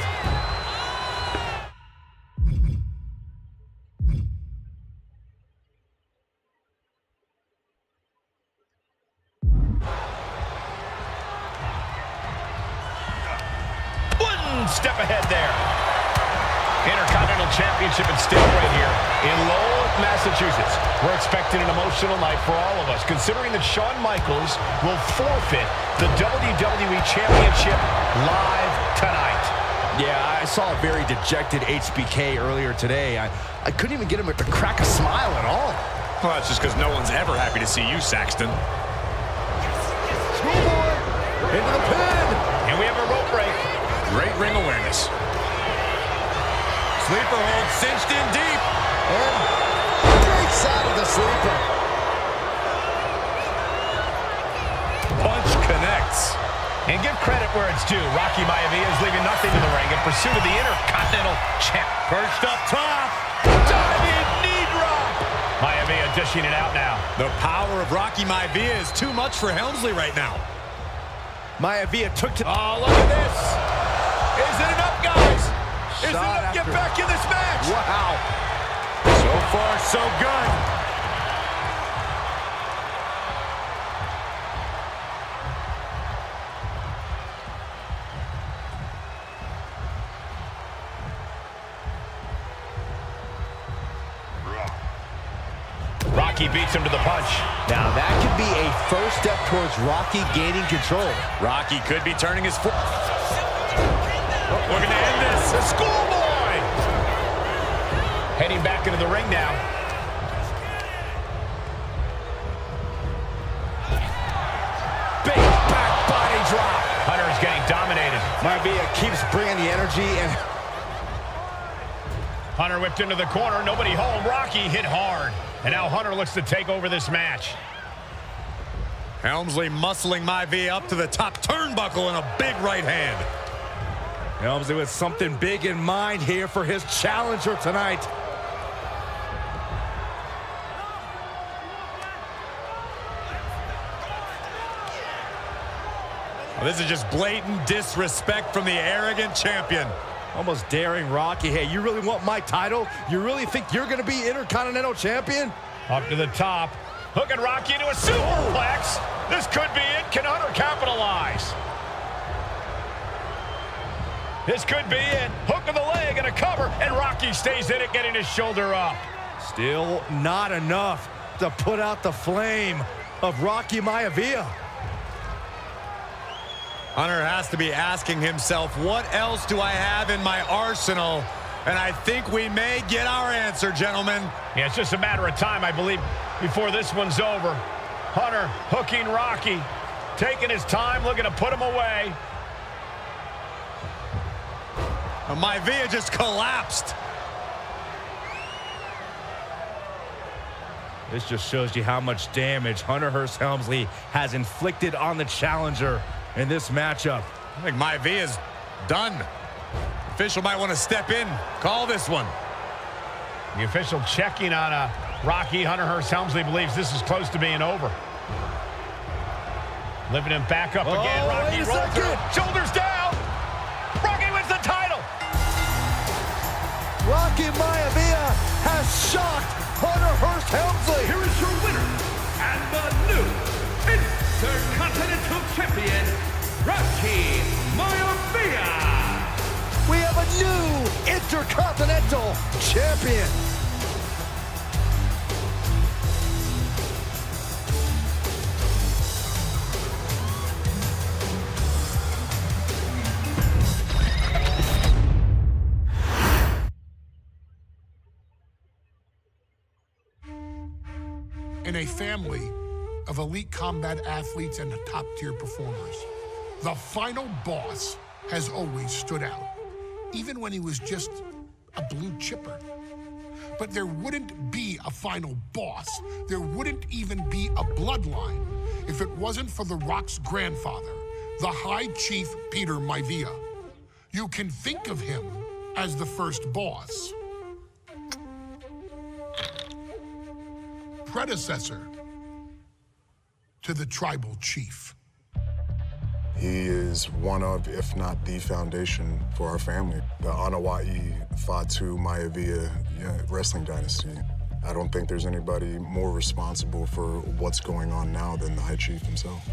S9: Step ahead there. Intercontinental Championship at stake right here in Lowell, Massachusetts. We're expecting an emotional night for all of us, considering that Shawn Michaels will forfeit the WWE Championship live tonight.
S11: Yeah, I saw a very dejected HBK earlier today. I couldn't even get him to crack a smile at all.
S3: Well, that's just because no one's ever happy to see you, Saxton.
S4: Schoolboy into the pin.
S9: And we have a rope break.
S3: Great ring awareness. Sleeper hold cinched in deep.
S4: And breaks out of the sleeper.
S3: Punch connects.
S9: And give credit where it's due. Rocky Maivia is leaving nothing to the ring in pursuit of the Intercontinental Champ.
S3: Perched up top. Diving knee drop.
S9: Maivia dishing it out now.
S3: The power of Rocky Maivia is too much for Helmsley right now.
S11: Maivia took to...
S3: Oh, look at this. Is it enough, guys? Is it
S11: Shot
S3: enough to get
S11: after-
S3: back in this match?
S11: Wow.
S3: So far, so good.
S9: Rocky beats him to the punch.
S11: Now that could be a first step towards Rocky gaining control.
S3: Rocky could be turning his foot. We're going to end this. A schoolboy.
S9: Heading back into the ring now.
S11: Big back body drop.
S9: Hunter is getting dominated.
S11: Maivia keeps bringing the energy and...
S9: Hunter whipped into the corner. Nobody home. Rocky hit hard. And now Hunter looks to take over this match.
S3: Helmsley muscling Maivia up to the top turnbuckle and a big right hand.
S11: Helmsley with something big in mind here for his challenger tonight.
S3: Well, this is just blatant disrespect from the arrogant champion.
S11: Almost daring Rocky. Hey, you really want my title? You really think you're going to be Intercontinental Champion?
S9: Up to the top. Hooking Rocky into a superplex. This could be it. Can Hunter capitalize? This could be it. Hook of the leg and a cover. And Rocky stays in it, getting his shoulder up.
S11: Still not enough to put out the flame of Rocky Maivia.
S3: Hunter has to be asking himself, what else do I have in my arsenal? And I think we may get our answer, gentlemen.
S9: Yeah, it's just a matter of time, I believe, before this one's over. Hunter hooking Rocky, taking his time, looking to put him away.
S3: Maivia just collapsed.
S11: This just shows you how much damage Hunter Hearst Helmsley has inflicted on the challenger in this matchup.
S3: I think Maivia's done. The official might want to step in, call this one.
S9: The official checking on Rocky. Hunter Hearst Helmsley believes this is close to being over. Lifting him back up again. Rocky rolls through. Shoulders down. Rocky wins the title.
S4: Rocky Maivia has shocked Hunter Hearst Helmsley.
S10: Here is your winner and the new Intercontinental Champion, Rocky Maivia.
S4: We have a new Intercontinental Champion.
S6: In a family of elite combat athletes and top-tier performers, the final boss has always stood out, even when he was just a blue chipper. But there wouldn't be a final boss. There wouldn't even be a bloodline if it wasn't for The Rock's grandfather, the High Chief Peter Maivia. You can think of him as the first boss. Predecessor to the tribal chief.
S5: He is one of, if not the foundation for our family. The Anawa'i Fatu Maivia wrestling dynasty. I don't think there's anybody more responsible for what's going on now than the High Chief himself.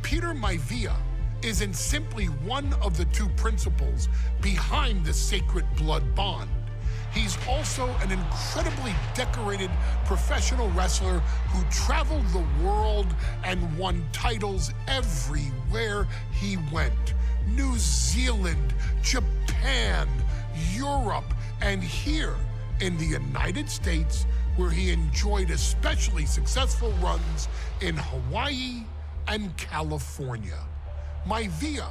S6: Peter Maivia isn't simply one of the two principals behind the sacred blood bond. He's also an incredibly decorated professional wrestler who traveled the world and won titles everywhere he went. New Zealand, Japan, Europe, and here in the United States, where he enjoyed especially successful runs in Hawaii and California. Maivia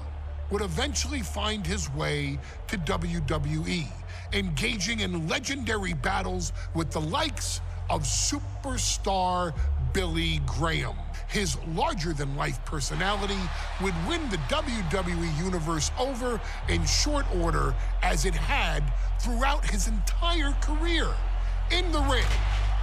S6: would eventually find his way to WWE, engaging in legendary battles with the likes of superstar Billy Graham. His larger-than-life personality would win the WWE Universe over in short order, as it had throughout his entire career. In the ring,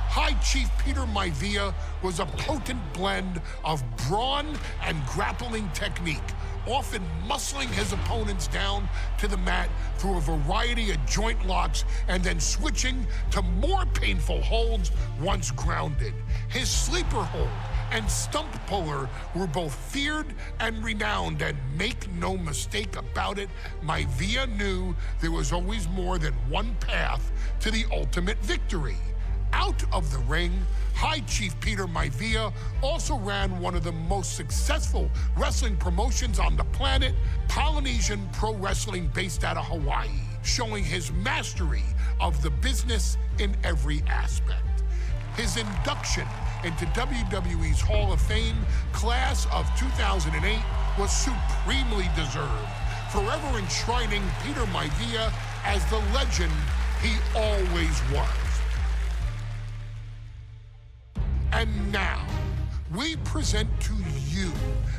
S6: High Chief Peter Maivia was a potent blend of brawn and grappling technique, often muscling his opponents down to the mat through a variety of joint locks and then switching to more painful holds once grounded. His sleeper hold and stump puller were both feared and renowned, and make no mistake about it, Maivia knew there was always more than one path to the ultimate victory. Out of the ring, High Chief Peter Maivia also ran one of the most successful wrestling promotions on the planet, Polynesian Pro Wrestling, based out of Hawaii, showing his mastery of the business in every aspect. His induction into WWE's Hall of Fame class of 2008 was supremely deserved, forever enshrining Peter Maivia as the legend he always was. And now, we present to you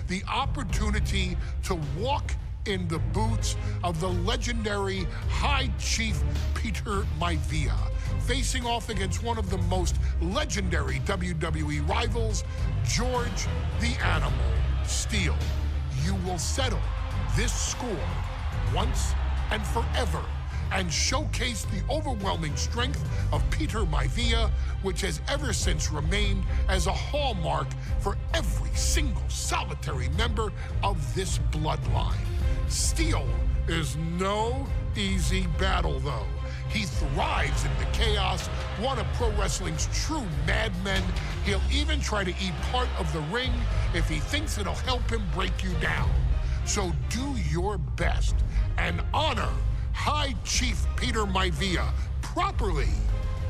S6: the opportunity to walk in the boots of the legendary High Chief Peter Maivia, facing off against one of the most legendary WWE rivals, George the Animal Steele. You will settle this score once and forever, and showcase the overwhelming strength of Peter Maivia, which has ever since remained as a hallmark for every single solitary member of this bloodline. Steele is no easy battle, though. He thrives in the chaos, one of pro wrestling's true madmen. He'll even try to eat part of the ring if he thinks it'll help him break you down. So do your best and honor High Chief Peter Maivia properly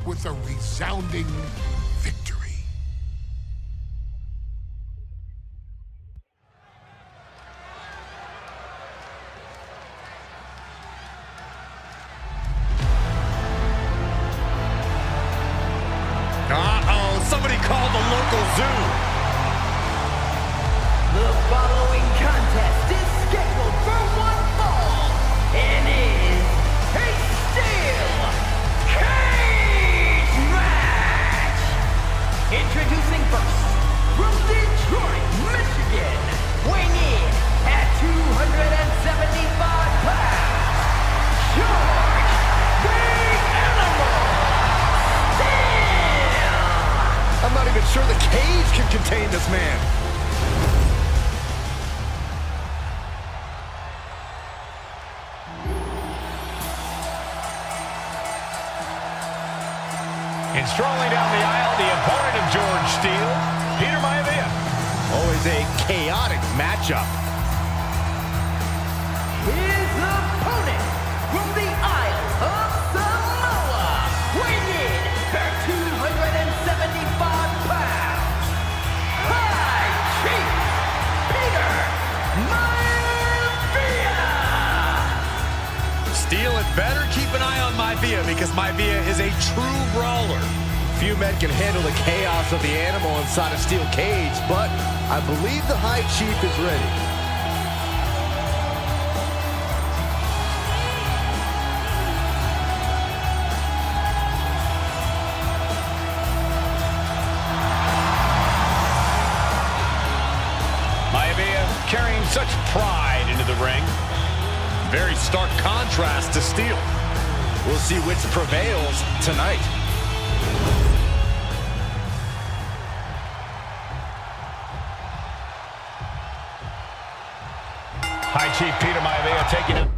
S6: with a resounding victory.
S3: Uh-oh, somebody call the local zoo.
S14: The following contest is scheduled for one fall and is a steel cage match. Introducing first, from Detroit, Michigan, weighing in at 275 pounds, George the Animal Steele.
S11: I'm not even sure the cage can contain this man.
S9: And strolling down the aisle, the opponent of George Steele, Peter Maivia.
S11: Always a chaotic matchup.
S14: His opponent from the Isle of Samoa, weighing in at 275 pounds, High Chief Peter Maivia.
S3: Steele had better keep an eye on Maivia, because Maivia is a true brawler.
S11: Few men can handle the chaos of the animal inside a steel cage, but I believe the High Chief is ready.
S9: Maivia carrying such pride into the ring.
S3: Very stark contrast to Steele.
S11: We'll see which prevails tonight.
S9: High Chief Peter Maivia taking it.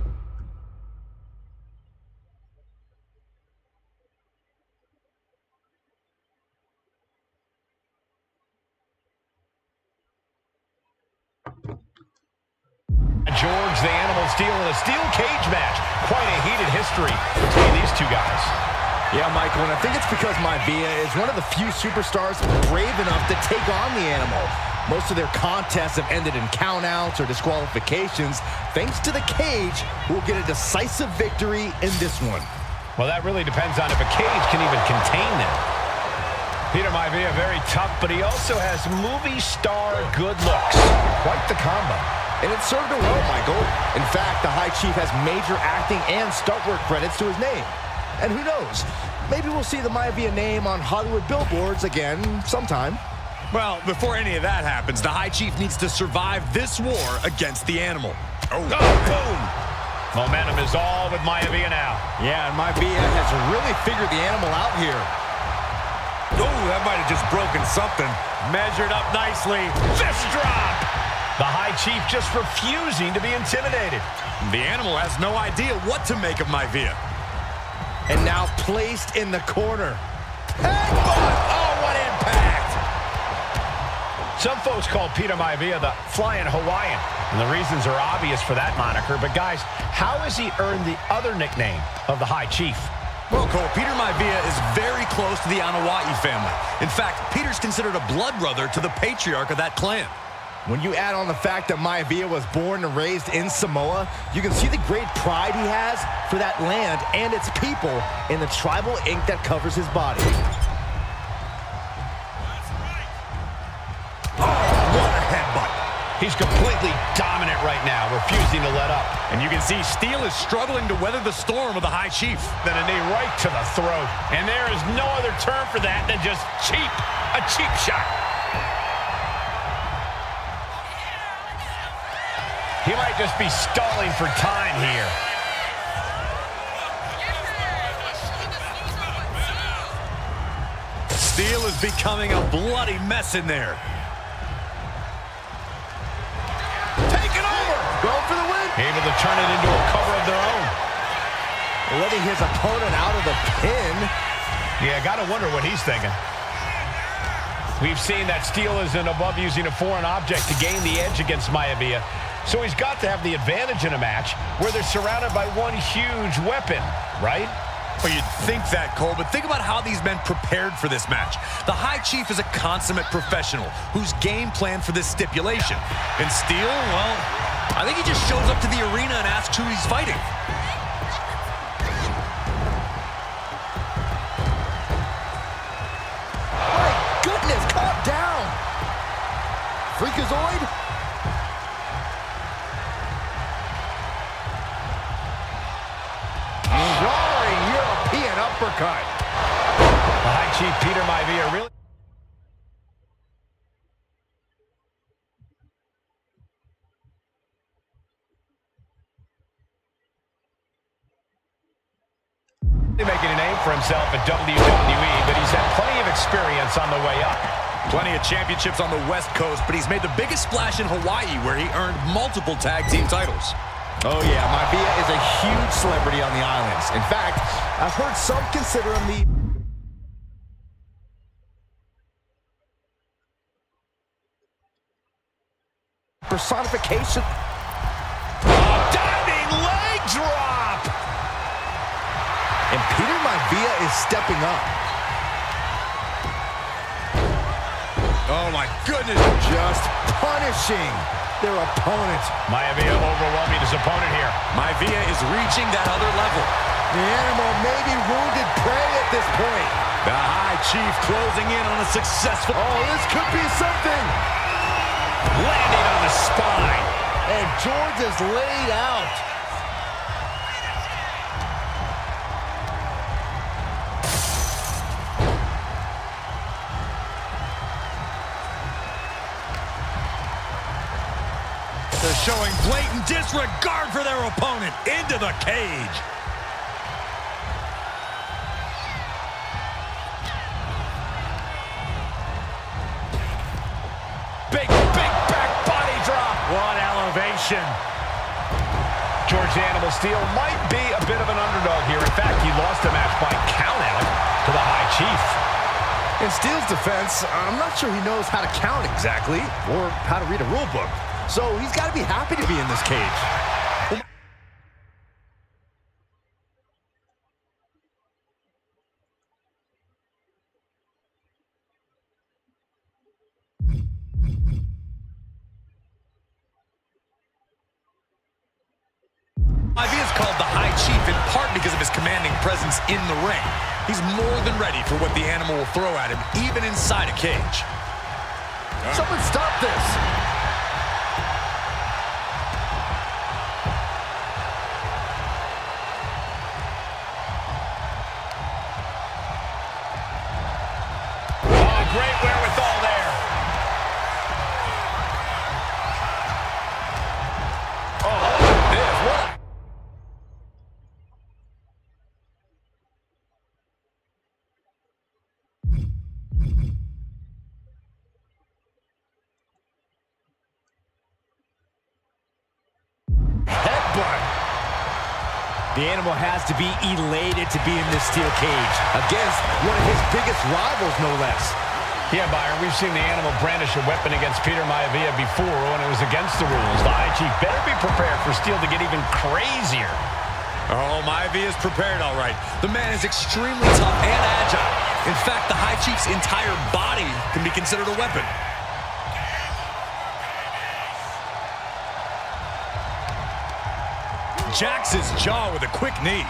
S9: George the Animal Steel in a steel cage match. Quite a heated history between these two guys.
S11: Yeah, Michael, and I think it's because Maivia is one of the few superstars brave enough to take on the Animal. Most of their contests have ended in countouts or disqualifications. Thanks to the cage, we'll get a decisive victory in this one.
S9: Well, that really depends on if a cage can even contain them. Peter Maivia, very tough, but he also has movie star good looks. Quite the combo.
S11: And it served him well, Michael. In fact, the High Chief has major acting and stunt work credits to his name. And who knows, maybe we'll see the Maivia name on Hollywood billboards again sometime.
S3: Well, before any of that happens, the High Chief needs to survive this war against the Animal.
S9: Oh, boom! Momentum is all with Maivia now.
S11: Yeah, and Maivia has really figured the Animal out here.
S3: Oh, that might have just broken something.
S9: Measured up nicely. Fist drop! The High Chief just refusing to be intimidated.
S3: The Animal has no idea what to make of Maivia.
S11: And now placed in the corner. Headbutt! Oh, what impact!
S9: Some folks call Peter Maivia the Flying Hawaiian, and the reasons are obvious for that moniker. But guys, how has he earned the other nickname of the High Chief?
S3: Well, Cole, Peter Maivia is very close to the Anoa'i family. In fact, Peter's considered a blood brother to the patriarch of that clan.
S11: When you add on the fact that Maivia was born and raised in Samoa, you can see the great pride he has for that land and its people in the tribal ink that covers his body.
S3: Oh, what a headbutt.
S9: He's completely dominant right now, refusing to let up.
S3: And you can see Steel is struggling to weather the storm of the High Chief.
S9: Then a knee right to the throat. And there is no other term for that than just cheap. A cheap shot. He might just be stalling for time here.
S3: Steel is becoming a bloody mess in there.
S11: Taking over! Going for the win!
S9: Able to turn it into a cover of their own.
S11: Letting his opponent out of the pin.
S9: Yeah, gotta wonder what he's thinking. We've seen that Steel isn't above using a foreign object to gain the edge against Maivia. So he's got to have the advantage in a match where they're surrounded by one huge weapon, right?
S3: Well, you'd think that, Cole, but think about how these men prepared for this match. The High Chief is a consummate professional who's game planned for this stipulation. And Steel, well, I think he just shows up to the arena and asks who he's fighting.
S11: My goodness, calm down! Freakazoid? Roaring European uppercut.
S9: The High Chief Peter Maivia really... making a name for himself at WWE, but he's had plenty of experience on the way up.
S3: Plenty of championships on the West Coast, but he's made the biggest splash in Hawaii, where he earned multiple tag team titles.
S11: Oh yeah, Maivia is a huge celebrity on the islands. In fact, I've heard some consider him the personification.
S3: Diving leg drop!
S11: And Peter Maivia is stepping up.
S3: Oh my goodness,
S11: just punishing their opponent.
S9: Maivia overwhelming his opponent here.
S3: Maivia is reaching that other level.
S11: The Animal may be wounded prey at this point.
S3: The High Chief closing in on a successful...
S11: Oh, this could be something.
S9: Landing on the spine.
S11: And George is laid out.
S3: They're showing blatant disregard for their opponent into the cage.
S9: Big back body drop. What elevation. George the Animal Steel might be a bit of an underdog here. In fact, he lost the match by countout to the High Chief.
S11: In Steel's defense, I'm not sure he knows how to count exactly or how to read a rule book. So he's got to be happy to be in this cage.
S3: Maivia is called the High Chief in part because of his commanding presence in the ring. He's more than ready for what the animal will throw at him, even inside a cage.
S4: Someone stop this!
S9: Oh, great wherewithal there.
S3: Oh, look at this. What a...
S11: Headbutt. The animal has to be elated to be in this steel cage against one of his biggest rivals, no less.
S9: Yeah, Byron, we've seen the animal brandish a weapon against Peter Maivia before when it was against the rules. The High Chief better be prepared for Steel to get even crazier.
S3: Oh, Maivia is prepared, all right. The man is extremely tough and agile. In fact, the High Chief's entire body can be considered a weapon. Jacks his jaw with a quick knee.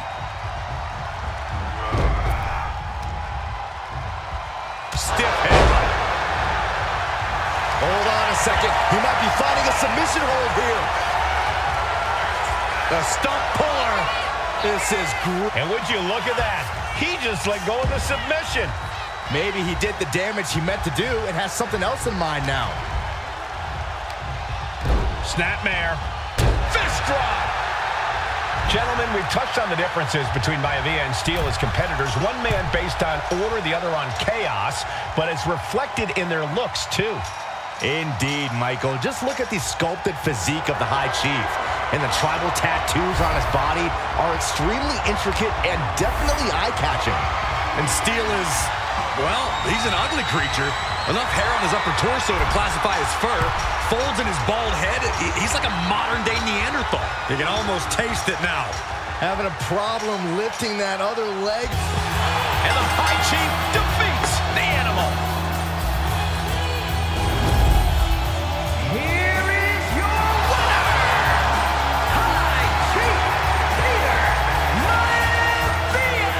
S3: Stiff headbutt.
S4: Hold on a second. He might be finding a submission hold here.
S3: The stump puller. This is great.
S9: And would you look at that? He just let go of the submission.
S11: Maybe he did the damage he meant to do and has something else in mind now.
S9: Snapmare. Fist drop. Gentlemen, we've touched on the differences between Maivia and Steel as competitors. One man based on order, the other on chaos, but it's reflected in their looks, too.
S11: Indeed, Michael. Just look at the sculpted physique of the High Chief. And the tribal tattoos on his body are extremely intricate and definitely eye-catching.
S3: And Steel is, well, he's an ugly creature. Enough hair on his upper torso to classify as fur. Folds in his bald head. He's like a modern-day Neanderthal. You can almost taste it now.
S4: Having a problem lifting that other leg.
S9: And the High Chief defeats the animal.
S14: Here is your winner, High Chief Peter Maivia.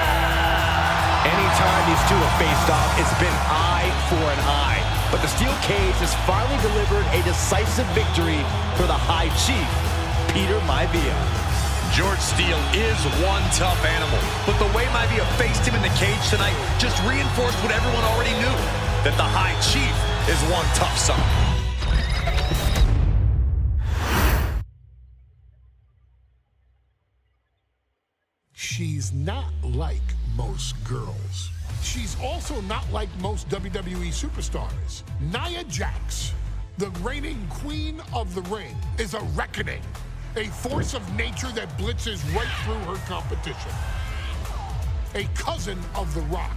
S11: Anytime these two have faced off, it's been eye for an eye. But the steel cage has finally delivered a decisive victory for the High Chief, Peter Maivia.
S3: George Steele is one tough animal, but the way Maivia faced him in the cage tonight just reinforced what everyone already knew, that the High Chief is one tough son.
S6: She's not like most girls. She's also not like most WWE superstars. Nia Jax, the reigning queen of the ring, is a reckoning, a force of nature that blitzes right through her competition. A cousin of The Rock,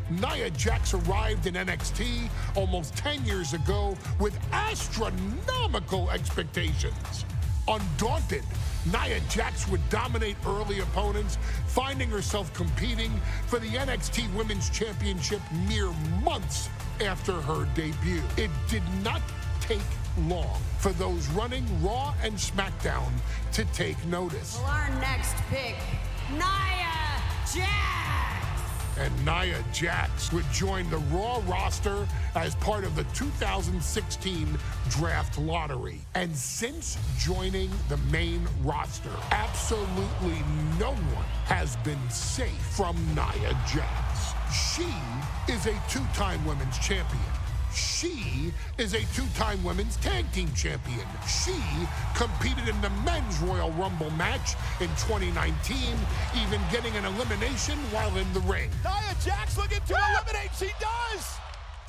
S6: Nia Jax arrived in NXT almost 10 years ago with astronomical expectations. Undaunted, Nia Jax would dominate early opponents, finding herself competing for the NXT Women's Championship mere months after her debut. It did not take long for those running Raw and SmackDown to take notice.
S15: Well, our next pick, Nia Jax.
S6: And Nia Jax would join the Raw roster as part of the 2016 draft lottery. And since joining the main roster, absolutely no one has been safe from Nia Jax. She is a two-time women's champion. She is a two-time women's tag team champion. She competed in the men's Royal Rumble match in 2019, even getting an elimination while in the ring.
S2: Nia Jax looking to eliminate. She does.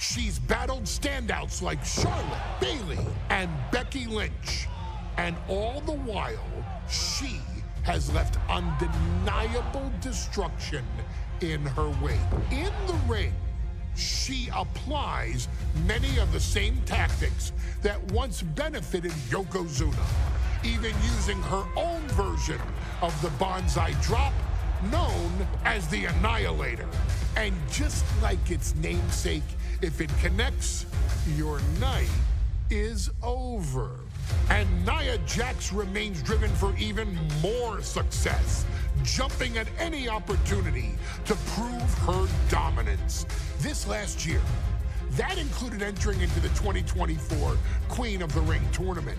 S6: She's battled standouts like Charlotte, Bayley, and Becky Lynch. And all the while, she has left undeniable destruction in her wake. In the ring, she applies many of the same tactics that once benefited Yokozuna, even using her own version of the Bonsai Drop, known as the Annihilator. And just like its namesake, if it connects, your night is over. And Nia Jax remains driven for even more success, jumping at any opportunity to prove her dominance. This last year, that included entering into the 2024 Queen of the Ring tournament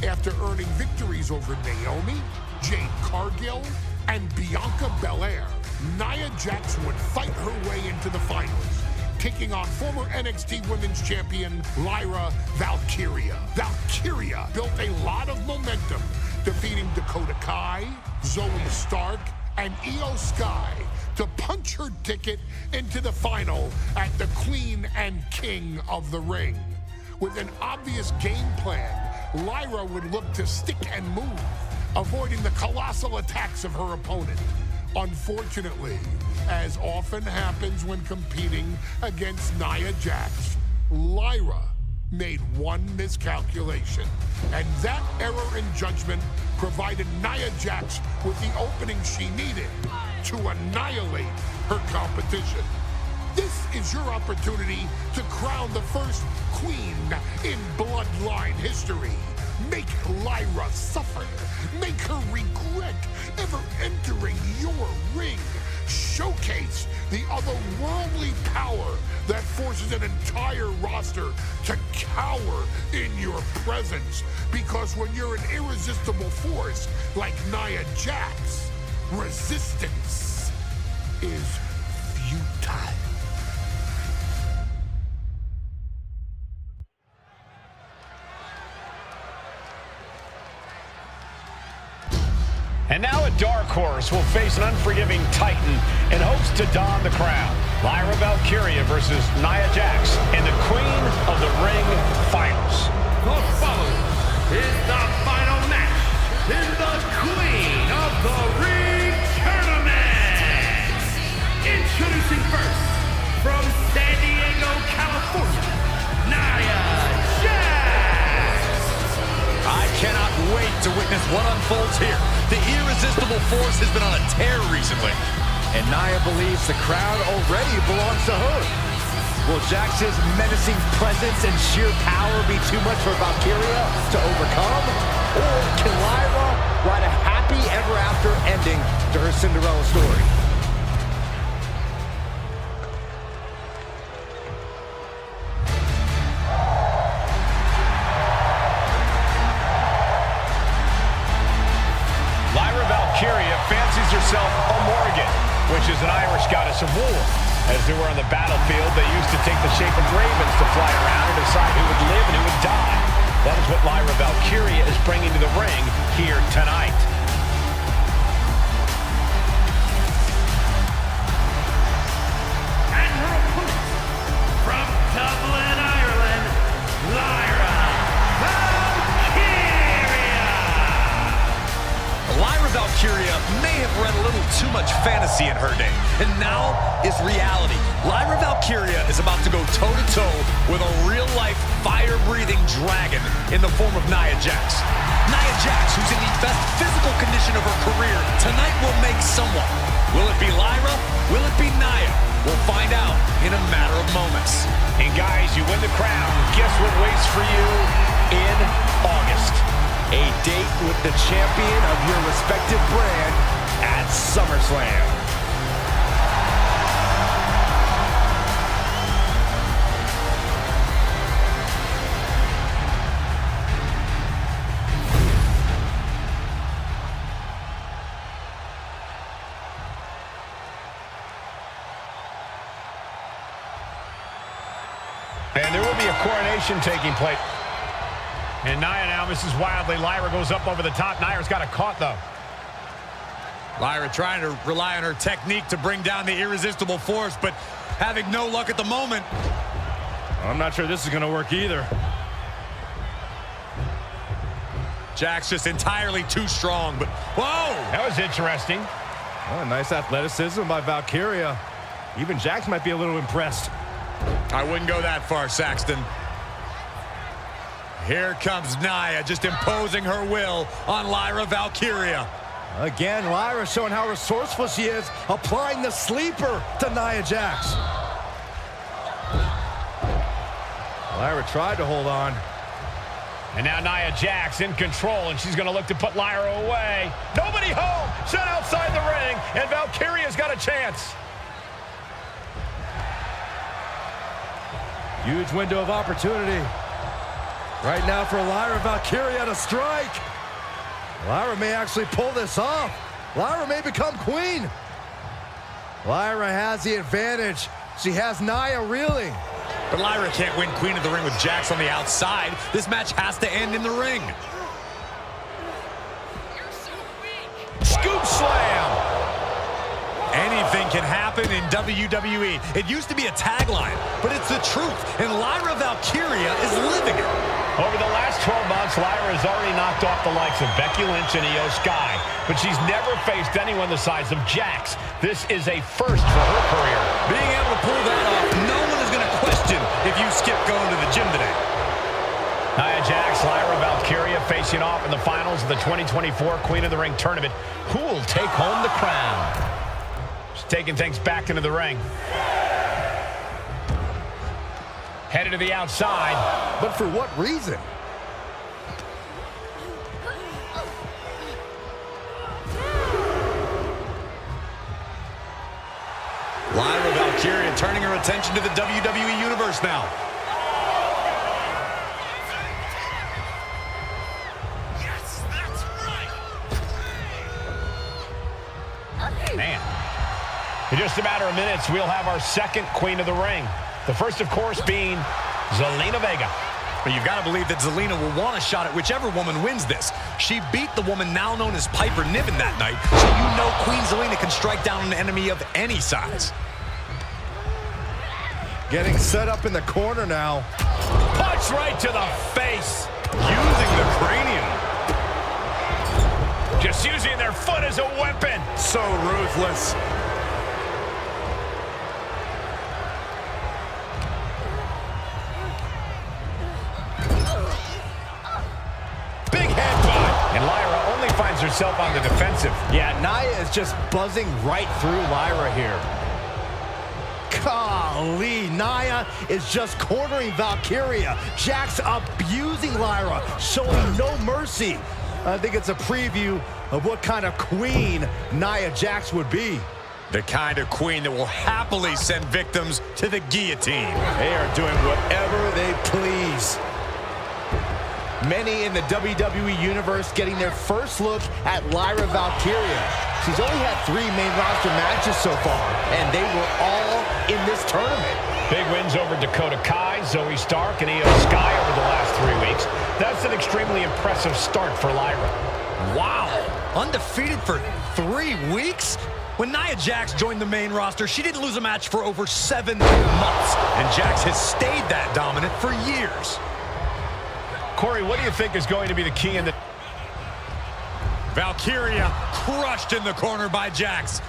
S6: after earning victories over Naomi, Jade Cargill, and Bianca Belair. Nia Jax would fight her way into the finals, taking on former NXT Women's Champion Lyra Valkyria. Valkyria built a lot of momentum, defeating Dakota Kai, Zoe Stark, and Io Sky to punch her ticket into the final at the Queen and King of the Ring. With an obvious game plan, Lyra would look to stick and move, avoiding the colossal attacks of her opponent. Unfortunately, as often happens when competing against Nia Jax, Lyra made one miscalculation, and that error in judgment provided Nia Jax with the opening she needed to annihilate her competition. This is your opportunity to crown the first queen in Bloodline history. Make Lyra suffer. Make her regret ever entering your ring. Showcase the otherworldly power that forces an entire roster to cower in your presence. Because when you're an irresistible force like Nia Jax, resistance is futile.
S9: And now a dark horse will face an unforgiving titan in hopes to don the crown. Lyra Valkyria versus Nia Jax in the Queen of the Ring Finals.
S10: The following is the final match in the Queen of the Ring Tournament. Introducing first, from San Diego, California, Nia Jax.
S3: I cannot wait to witness what unfolds here. The irresistible force has been on a tear recently.
S11: And Nia believes the crowd already belongs to her. Will Jax's menacing presence and sheer power be too much for Valkyria to overcome? Or can Lyra write a happy ever after ending to her Cinderella story?
S9: Valkyria fancies herself a Morrigan, which is an Irish goddess of war. As they were on the battlefield, they used to take the shape of ravens to fly around and decide who would live and who would die. That is what Lyra Valkyria is bringing to the ring here tonight.
S10: And her opponent, from Dublin, Ireland, Lyra Valkyria.
S3: Lyra Valkyria may have read a little too much fantasy in her day, and now is reality. Lyra Valkyria is about to go toe-to-toe with a real-life, fire-breathing dragon in the form of Nia Jax. Nia Jax, who's in the best physical condition of her career, tonight will make someone. Will it be Lyra? Will it be Nia? We'll find out in a matter of moments.
S9: And guys, you win the crown. Guess what waits for you in August?
S11: A date with the champion of your respective brand at SummerSlam.
S9: And there will be a coronation taking place. And Nia now misses wildly. Lyra goes up over the top. Nia's got it caught, though.
S3: Lyra trying to rely on her technique to bring down the irresistible force, but having no luck at the moment.
S11: I'm not sure this is going to work either.
S3: Jax just entirely too strong, but whoa!
S9: That was interesting.
S11: Oh, nice athleticism by Valkyria. Even Jax might be a little impressed.
S3: I wouldn't go that far, Saxton. Here comes Nia, just imposing her will on Lyra Valkyria.
S11: Again, Lyra showing how resourceful she is, applying the sleeper to Nia Jax. Lyra tried to hold on.
S9: And now Nia Jax in control, and she's going to look to put Lyra away. Nobody home. Set outside the ring, and Valkyria's got a chance.
S4: Huge window of opportunity right now for Lyra Valkyria to strike. Lyra may actually pull this off. Lyra may become queen. Lyra has the advantage. She has Nia reeling.
S3: But Lyra can't win Queen of the Ring with Jax on the outside. This match has to end in the ring. Scoop slam! Anything can happen in WWE. It used to be a tagline, but it's the truth, and Lyra Valkyria is living it.
S9: Over the last 12 months, Lyra has already knocked off the likes of Becky Lynch and Io Sky, but she's never faced anyone the size of Jax. This is a first for her career.
S3: Being able to pull that off, no one is going to question if you skip going to the gym today.
S9: Nia Jax, Lyra Valkyria facing off in the finals of the 2024 Queen of the Ring tournament. Who will take home the crown? She's taking things back into the ring. Headed to the outside.
S4: But for what reason?
S3: Lyra Valkyria turning her attention to the WWE Universe now.
S2: Yes, that's right.
S9: Man. In just a matter of minutes, we'll have our second Queen of the Ring. The first, of course, being Zelina Vega.
S3: But you've got to believe that Zelina will want a shot at whichever woman wins this. She beat the woman now known as Piper Niven that night, so you know Queen Zelina can strike down an enemy of any size.
S4: Getting set up in the corner now.
S9: Punch right to the face.
S3: Using the cranium.
S9: Just using their foot as a weapon.
S3: So ruthless.
S9: And Lyra only finds herself on the defensive.
S11: Yeah, Nia is just buzzing right through Lyra here.
S4: Golly, Nia is just cornering Valkyria. Jax abusing Lyra, showing no mercy. I think it's a preview of what kind of queen Nia Jax would be.
S3: The kind of queen that will happily send victims to the guillotine.
S11: They are doing whatever they please. Many in the WWE Universe getting their first look at Lyra Valkyria. She's only had 3 main roster matches so far, and they were all in this tournament.
S9: Big wins over Dakota Kai, Zoe Stark, and Io Sky over the last 3 weeks. That's an extremely impressive start for Lyra.
S3: Wow, undefeated for 3 weeks? When Nia Jax joined the main roster, she didn't lose a match for over 7 months, and Jax has stayed that dominant for years.
S9: Corey, what do you think is going to be the key in the...
S3: Valkyria crushed in the corner by Jax.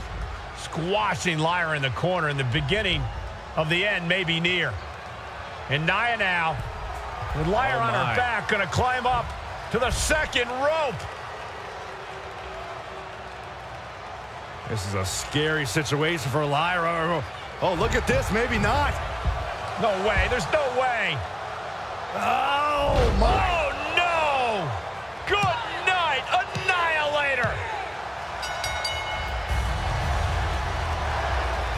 S9: Squashing Lyra in the corner, and the beginning of the end may be near. And Nia now, with Lyra on her back, going to climb up to the second rope.
S4: This is a scary situation for Lyra. Oh, look at this. Maybe not.
S9: No way. There's no way.
S4: Oh, my.
S9: Oh, no. Good night, Annihilator.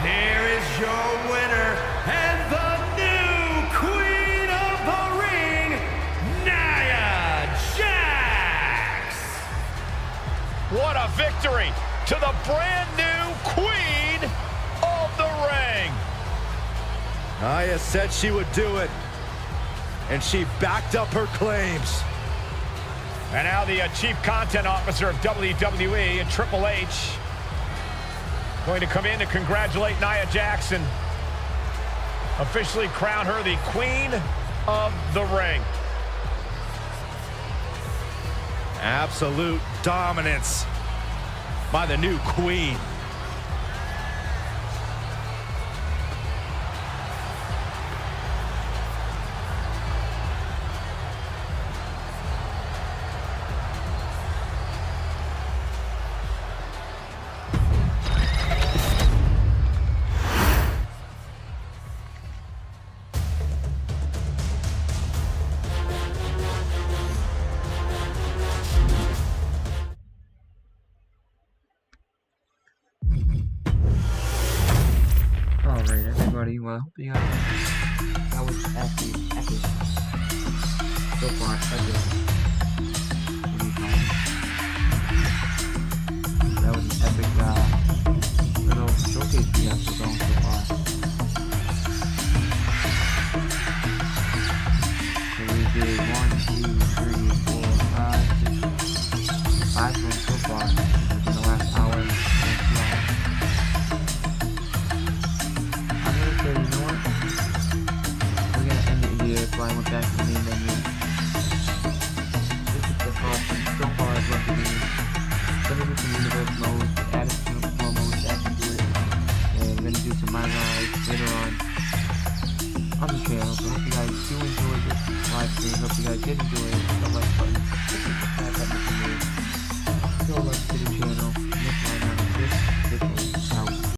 S10: Here is your winner and the new Queen of the Ring, Nia Jax.
S9: What a victory to the brand new Queen of the Ring.
S4: Nia said she would do it, and she backed up her claims.
S9: And now the Chief Content Officer of WWE and Triple H going to come in to congratulate Nia Jax, officially crown her the Queen of the Ring.
S4: Absolute dominance by the new queen.
S1: everybody. Well, I hope you guys. That was actually epic. So far, epic. What do you call it? That was an epic little showcase we have going so far. So we did 1, 2, 3, 4, 5, 6, 5 ones so far within the last hour and 2 hours. I'm gonna say, you know what? We're gonna end the video if I went back to the main menu. This is the caution so far as what the game. Gonna do some universe modes, add some more modes that can do it. And we're gonna do some My Lives later on the channel. So I hope you guys do enjoy this live stream. Hope you guys did enjoy it. Hit the like button. Hit the subscribe button if you did. Still love to the channel.